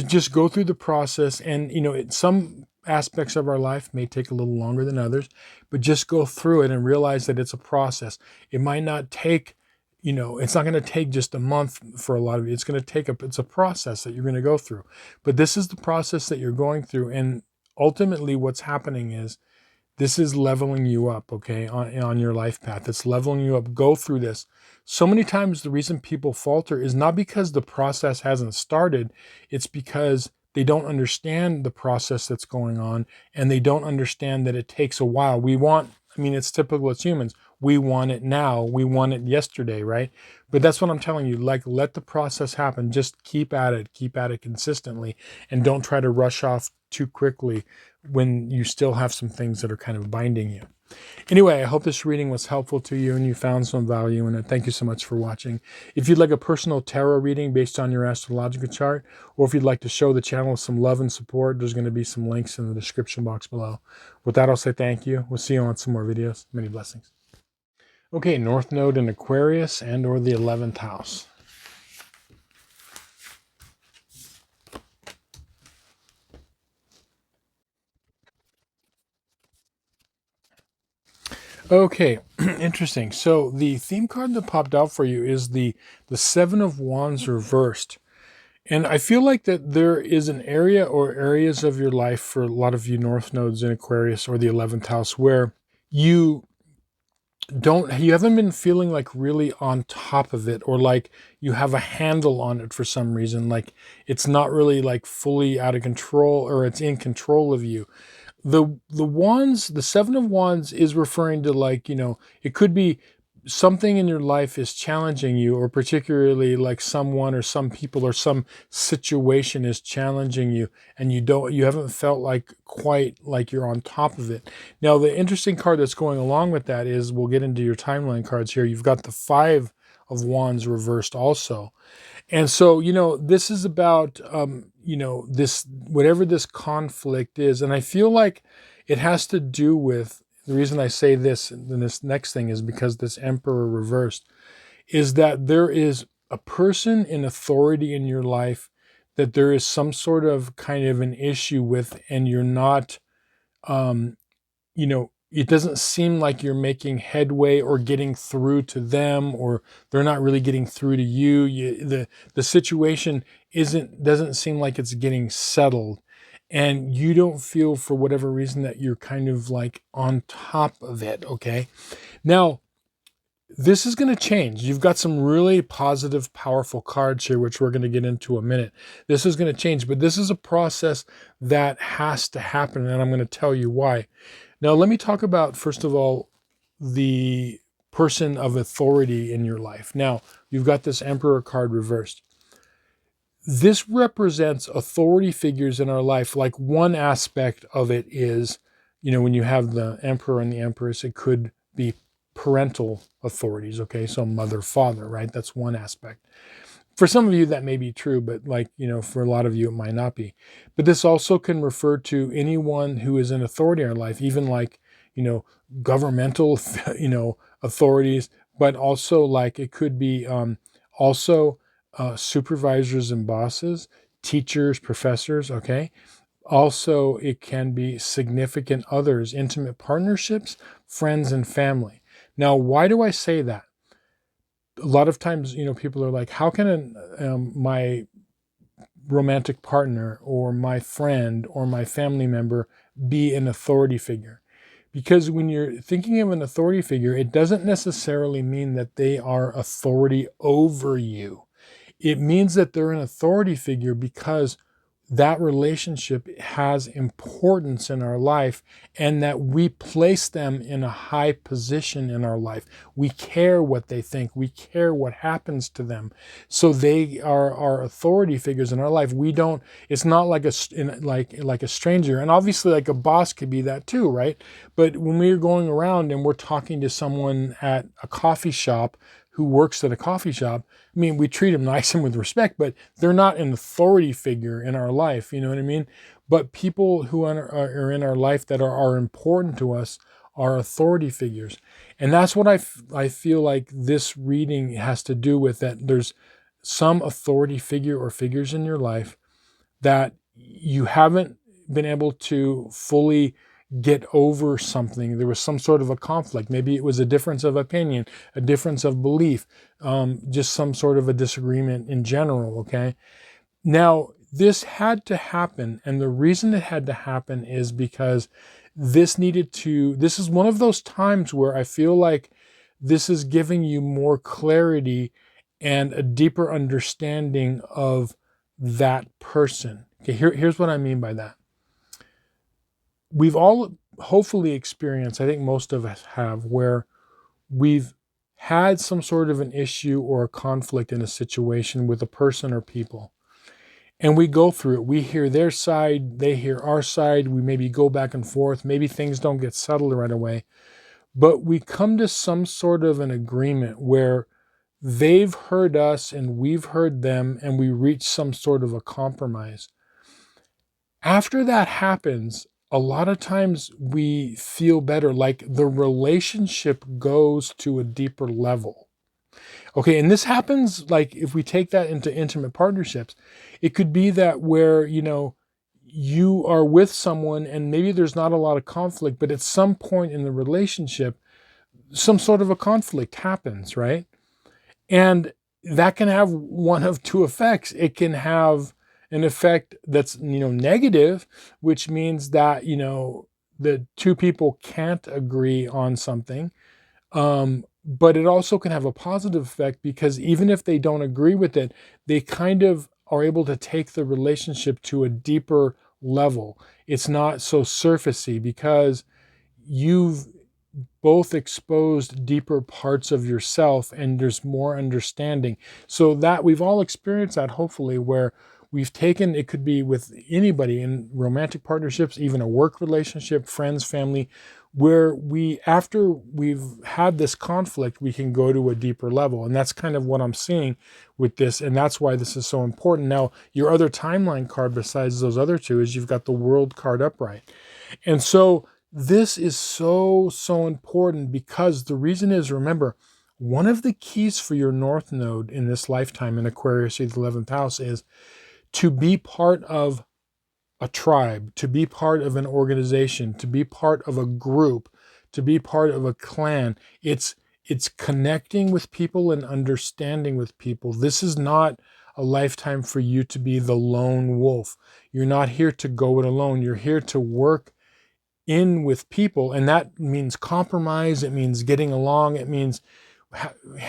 just go through the process. And, some aspects of our life may take a little longer than others, but just go through it and realize that it's a process. It might not take, it's not going to take just a month for a lot of you. It's going to take it's a process that you're going to go through. But this is the process that you're going through. And ultimately what's happening is this is leveling you up, okay, on your life path. It's leveling you up. Go through this. So many times the reason people falter is not because the process hasn't started. It's because they don't understand the process that's going on, and they don't understand that it takes a while. It's typical as humans. We want it now. We want it yesterday, right? But that's what I'm telling you. Like, let the process happen. Just keep at it consistently, and don't try to rush off too quickly when you still have some things that are kind of binding you. Anyway, I hope this reading was helpful to you and you found some value in it. Thank you so much for watching. If you'd like a personal tarot reading based on your astrological chart, or if you'd like to show the channel some love and support, there's going to be some links in the description box below. With that, I'll say thank you. We'll see you on some more videos. Many blessings. Okay, North Node in Aquarius and or the 11th house. Okay, interesting. So the theme card that popped out for you is the Seven of Wands reversed. And I feel like that there is an area or areas of your life, for a lot of you North Nodes in Aquarius or the 11th house, where you haven't been feeling like really on top of it, or like you have a handle on it for some reason. Like it's not really like fully out of control, or it's in control of you. The wands, the Seven of Wands is referring to like, it could be something in your life is challenging you, or particularly like someone or some people or some situation is challenging you, and you haven't felt like quite like you're on top of it. Now, the interesting card that's going along with that is, we'll get into your timeline cards here. You've got the Five of Wands reversed also. And so, this is about, this, whatever this conflict is. And I feel like it has to do with, the reason I say this, and this next thing is because this Emperor reversed, is that there is a person in authority in your life that there is some sort of kind of an issue with, and you're not, it doesn't seem like you're making headway or getting through to them, or they're not really getting through to you. The situation doesn't seem like it's getting settled, and you don't feel, for whatever reason, that you're kind of like on top of it. Okay. Now, This is going to change. You've got some really positive, powerful cards here, which we're going to get into in a minute. This is going to change, but this is a process that has to happen, and I'm going to tell you why. Now, let me talk about, first of all, the person of authority in your life. Now, you've got this Emperor card reversed. This represents authority figures in our life. Like, one aspect of it is, when you have the Emperor and the Empress, it could be parental authorities, okay? So mother, father, right? That's one aspect. For some of you, that may be true, but for a lot of you, it might not be. But this also can refer to anyone who is in authority in our life, even governmental, authorities, but also it could be also supervisors and bosses, teachers, professors, okay? Also, it can be significant others, intimate partnerships, friends, and family. Now, why do I say that? A lot of times, people are like, how can my romantic partner or my friend or my family member be an authority figure? Because when you're thinking of an authority figure, it doesn't necessarily mean that they are authority over you. It means that they're an authority figure because that relationship has importance in our life, and that we place them in a high position in our life. We care what they think. We care what happens to them. So they are our authority figures in our life. We don't, it's not like a stranger. And obviously like a boss could be that too, right? But when we're going around and we're talking to someone at a coffee shop who works at a coffee shop, I mean, we treat them nice and with respect, but they're not an authority figure in our life, you know what I mean? But people who are in our life that are important to us are authority figures. And that's what I feel like this reading has to do with, that there's some authority figure or figures in your life that you haven't been able to fully get over something. There was some sort of a conflict. Maybe it was a difference of opinion, a difference of belief, just some sort of a disagreement in general, okay? Now, this had to happen, and the reason it had to happen is because this is one of those times where I feel like this is giving you more clarity and a deeper understanding of that person. Okay, here's what I mean by that. We've all hopefully experienced, I think most of us have, where we've had some sort of an issue or a conflict in a situation with a person or people. And we go through it. We hear their side, they hear our side. We maybe go back and forth. Maybe things don't get settled right away. But we come to some sort of an agreement where they've heard us and we've heard them, and we reach some sort of a compromise. After that happens, a lot of times we feel better, like the relationship goes to a deeper level. Okay, and this happens, like if we take that into intimate partnerships, it could be that where, you are with someone and maybe there's not a lot of conflict, but at some point in the relationship, some sort of a conflict happens, right? And that can have one of two effects. It can have an effect that's, negative, which means that, the two people can't agree on something. But it also can have a positive effect, because even if they don't agree with it, they kind of are able to take the relationship to a deeper level. It's not so surfacey, because you've both exposed deeper parts of yourself and there's more understanding. So that we've all experienced that, hopefully, where we've taken, it could be with anybody in romantic partnerships, even a work relationship, friends, family, where after we've had this conflict, we can go to a deeper level. And that's kind of what I'm seeing with this. And that's why this is so important. Now, your other timeline card besides those other two is you've got the World card upright. And so this is so, so important, because the reason is, remember, one of the keys for your North Node in this lifetime in Aquarius, the 11th house, is to be part of a tribe, to be part of an organization, to be part of a group, to be part of a clan. It's connecting with people and understanding with people. This is not a lifetime for you to be the lone wolf. You're not here to go it alone. You're here to work in with people, and that means compromise. It means getting along. It means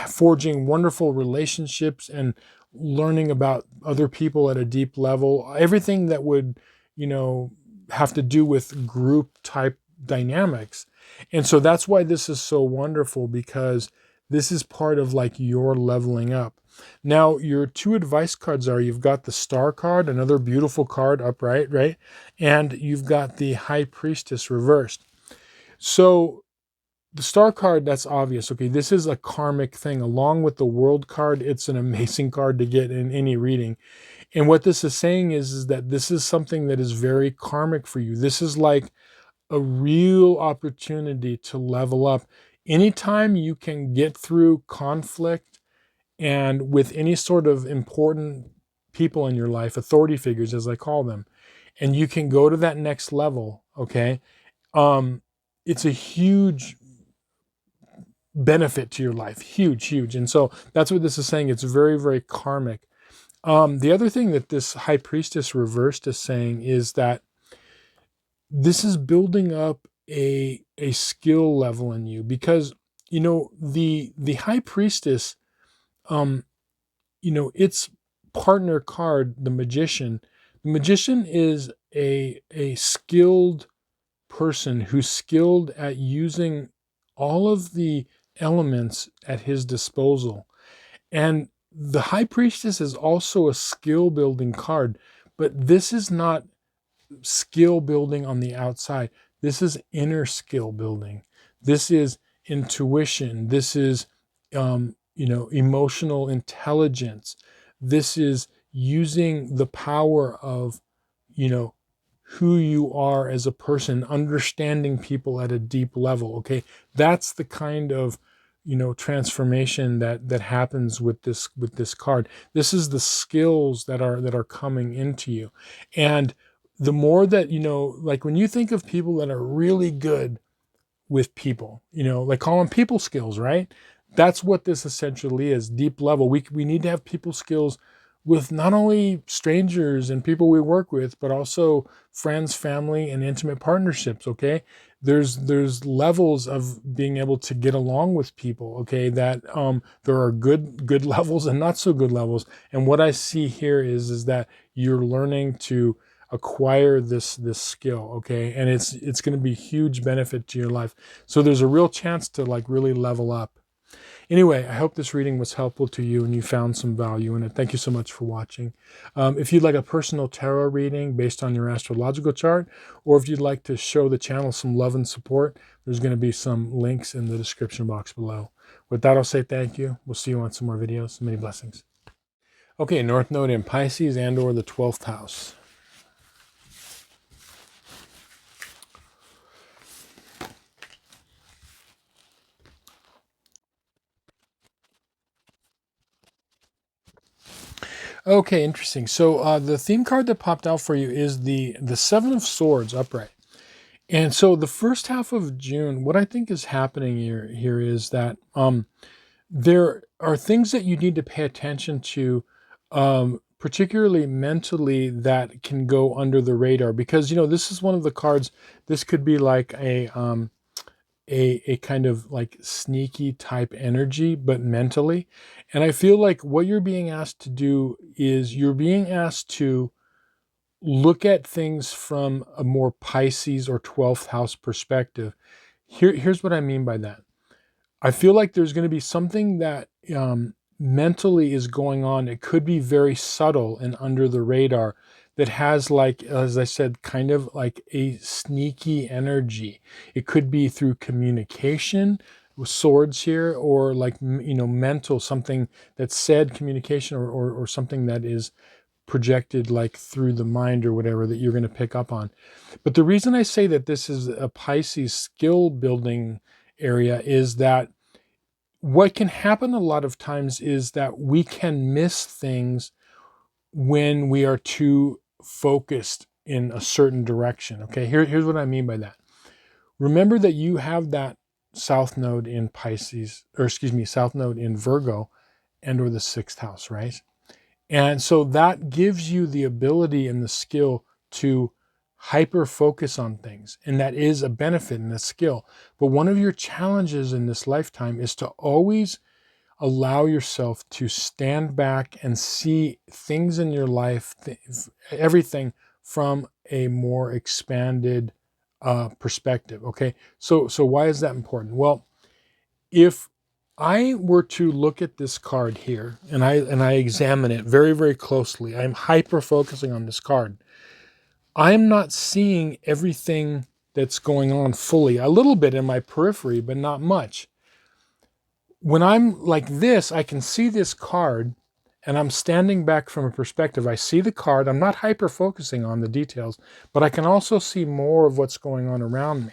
forging wonderful relationships and learning about other people at a deep level, everything that would, have to do with group type dynamics. And so that's why this is so wonderful, because this is part of like your leveling up. Now, your two advice cards are, you've got the Star card, another beautiful card upright, right? And you've got the High Priestess reversed. So the Star card, that's obvious. Okay, this is a karmic thing. Along with the World card, it's an amazing card to get in any reading. And what this is saying is that this is something that is very karmic for you. This is like a real opportunity to level up. Anytime you can get through conflict and with any sort of important people in your life, authority figures as I call them, and you can go to that next level, okay, it's a huge benefit to your life. Huge, huge. And so that's what this is saying. It's very, very karmic. The other thing that this High Priestess reversed is saying is that this is building up a skill level in you, because the High Priestess, its partner card, the Magician. The Magician is a skilled person who's skilled at using all of the elements at his disposal. And the High Priestess is also a skill building card, but this is not skill building on the outside. This is inner skill building. This is intuition. This is, emotional intelligence. This is using the power of, who you are as a person, understanding people at a deep level. Okay, that's the kind of transformation that happens with this card. This is the skills that are coming into you. And the more that like when you think of people that are really good with people, like call them people skills, right? That's what this essentially is, deep level. We need to have people skills with not only strangers and people we work with, but also friends, family, and intimate partnerships. Okay, there's levels of being able to get along with people. Okay, that there are good levels and not so good levels. And what I see here is that you're learning to acquire this skill. Okay, and it's going to be huge benefit to your life. So there's a real chance to like really level up. Anyway, I hope this reading was helpful to you and you found some value in it. Thank you so much for watching. If you'd like a personal tarot reading based on your astrological chart, or if you'd like to show the channel some love and support, there's going to be some links in the description box below. With that, I'll say thank you. We'll see you on some more videos. Many blessings. Okay, North Node in Pisces and or the 12th house. Okay, interesting. So the theme card that popped out for you is the Seven of Swords upright. And so the first half of June, what I think is happening here is that there are things that you need to pay attention to, particularly mentally, that can go under the radar. Because, this is one of the cards, this could be like a kind of like sneaky type energy, but mentally. And I feel like what you're being asked to do is you're being asked to look at things from a more Pisces or 12th house perspective. Here's what I mean by that. I feel like there's going to be something that mentally is going on. It could be very subtle and under the radar that has, like, as I said, kind of like a sneaky energy. It could be through communication with swords here, or like, mental, something that's said, communication, or something that is projected like through the mind or whatever that you're going to pick up on. But the reason I say that this is a Pisces skill building area is that what can happen a lot of times is that we can miss things when we are too focused in a certain direction. Okay, here's what I mean by that. Remember that you have that South Node in Pisces, or excuse me, South Node in Virgo and or the 6th house, right? And so that gives you the ability and the skill to hyper focus on things. And that is a benefit and a skill. But one of your challenges in this lifetime is to always allow yourself to stand back and see things in your life, everything from a more expanded perspective. Okay, so why is that important? Well, if I were to look at this card here and I examine it very, very closely, I'm hyper focusing on this card. I'm not seeing everything that's going on fully. A little bit in my periphery, but not much. When I'm like this, I can see this card and I'm standing back from a perspective. I see the card. I'm not hyper focusing on the details, but I can also see more of what's going on around me.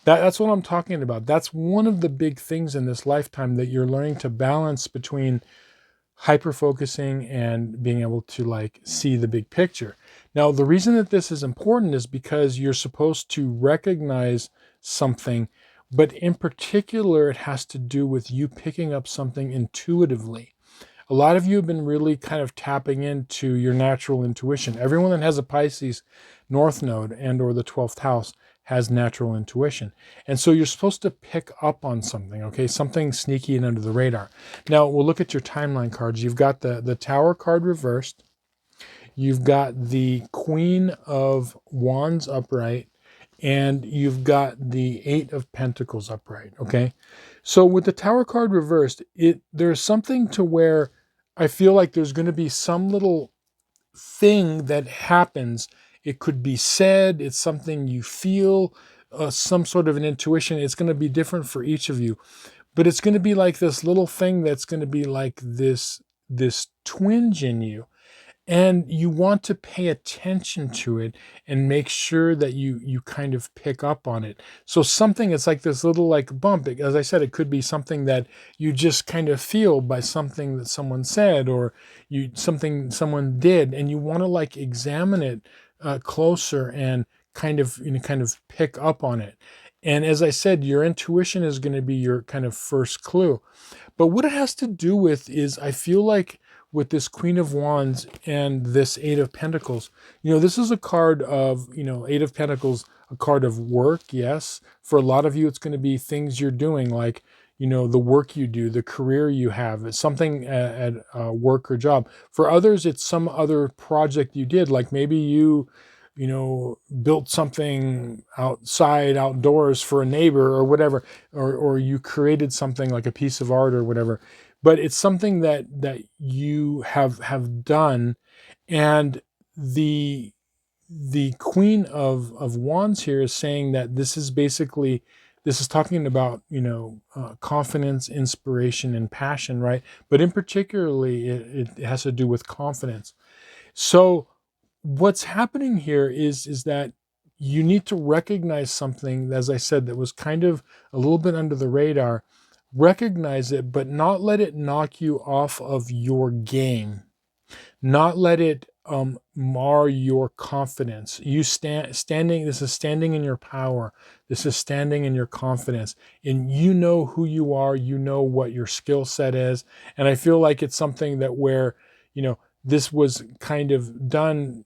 That's what I'm talking about. That's one of the big things in this lifetime, that you're learning to balance between hyper focusing and being able to like see the big picture. Now, the reason that this is important is because you're supposed to recognize something, but in particular, it has to do with you picking up something intuitively. A lot of you have been really kind of tapping into your natural intuition. Everyone that has a Pisces North Node and or the 12th house has natural intuition. And so you're supposed to pick up on something, okay? Something sneaky and under the radar. Now, we'll look at your timeline cards. You've got the Tower card reversed. You've got the Queen of Wands upright. And you've got the Eight of Pentacles upright, okay? So with the Tower card reversed, there's something to where I feel like there's going to be some little thing that happens. It could be said, it's something you feel, some sort of an intuition. It's going to be different for each of you, but it's going to be like this little thing that's going to be like this twinge in you. And you want to pay attention to it and make sure that you kind of pick up on it. So something, it's like this little like bump. As I said, it could be something that you just kind of feel by something that someone said, or something someone did, and you want to like examine it closer and kind of pick up on it. And as I said, your intuition is going to be your kind of first clue. But what it has to do with is, I feel like with this Queen of Wands and this Eight of Pentacles, this is a card of, Eight of Pentacles, a card of work. Yes. For a lot of you, it's going to be things you're doing, like, the work you do, the career you have. It's something at work or job. For others, it's some other project you did, like maybe you built something outdoors for a neighbor or whatever, or you created something like a piece of art or whatever. But it's something that you have done. And the Queen of Wands here is saying that this is talking about, confidence, inspiration, and passion, right? But in particularly, it has to do with confidence. So what's happening here is that you need to recognize something, as I said, that was kind of a little bit under the radar. Recognize it, but not let it knock you off of your game. Not let it mar your confidence. This is standing in your power. This is standing in your confidence. And you know who you are. You know what your skill set is. And I feel like it's something that where, this was kind of done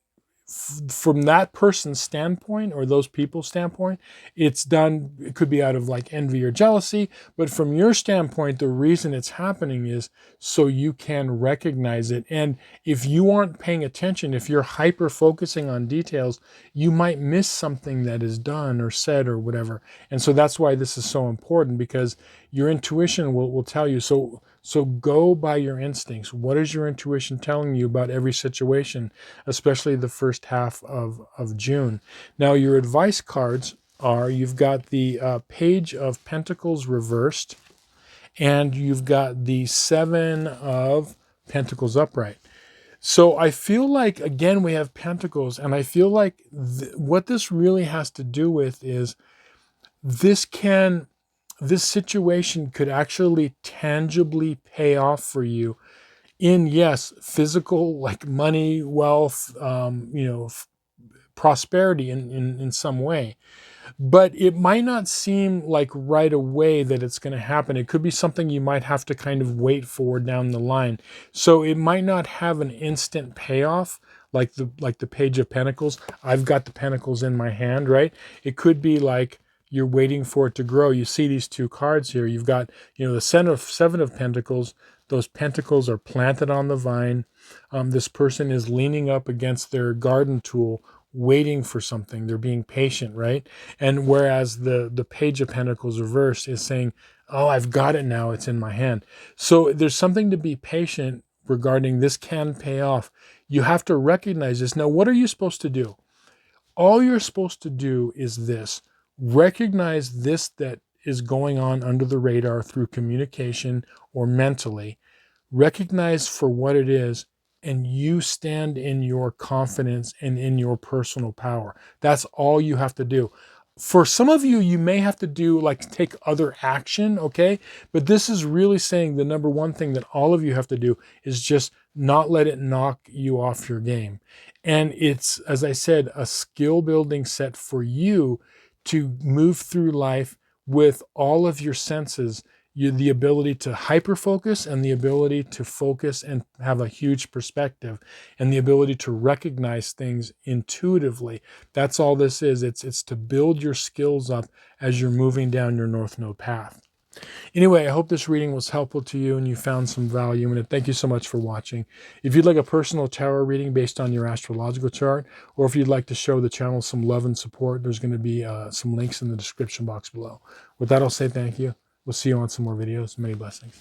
from that person's standpoint, or those people's standpoint. It's done, it could be out of like envy or jealousy, but from your standpoint, the reason it's happening is so you can recognize it. And if you aren't paying attention, if you're hyper focusing on details, you might miss something that is done or said or whatever. And so that's why this is so important, because your intuition will tell you. So go by your instincts. What is your intuition telling you about every situation, especially the first half of June? Now, your advice cards are, you've got the Page of Pentacles reversed, and you've got the Seven of Pentacles upright. So I feel like, again, we have Pentacles, and I feel like what this really has to do with is this situation could actually tangibly pay off for you in, yes, physical, like money, wealth, prosperity in some way. But it might not seem like right away that it's going to happen. It could be something you might have to kind of wait for down the line. So it might not have an instant payoff like the Page of Pentacles. I've got the Pentacles in my hand, right? It could be like, You're waiting for it to grow. You see these two cards here. You've got, the Seven of Pentacles. Those pentacles are planted on the vine. This person is leaning up against their garden tool, waiting for something. They're being patient, right? And whereas the Page of Pentacles reversed is saying, oh, I've got it now. It's in my hand. So there's something to be patient regarding. This can pay off. You have to recognize this. Now, what are you supposed to do? All you're supposed to do is this. Recognize this that is going on under the radar through communication or mentally. Recognize for what it is, and you stand in your confidence and in your personal power. That's all you have to do. For some of you, you may have to do take other action, okay? But this is really saying the number one thing that all of you have to do is just not let it knock you off your game. And it's, as I said, a skill building set for you to move through life with all of your senses, the ability to hyper-focus and the ability to focus and have a huge perspective and the ability to recognize things intuitively. That's all this is. It's to build your skills up as you're moving down your North Node path. Anyway, I hope this reading was helpful to you and you found some value in it. Thank you so much for watching. If you'd like a personal tarot reading based on your astrological chart, or if you'd like to show the channel some love and support, there's going to be some links in the description box below. With that, I'll say thank you. We'll see you on some more videos. Many blessings.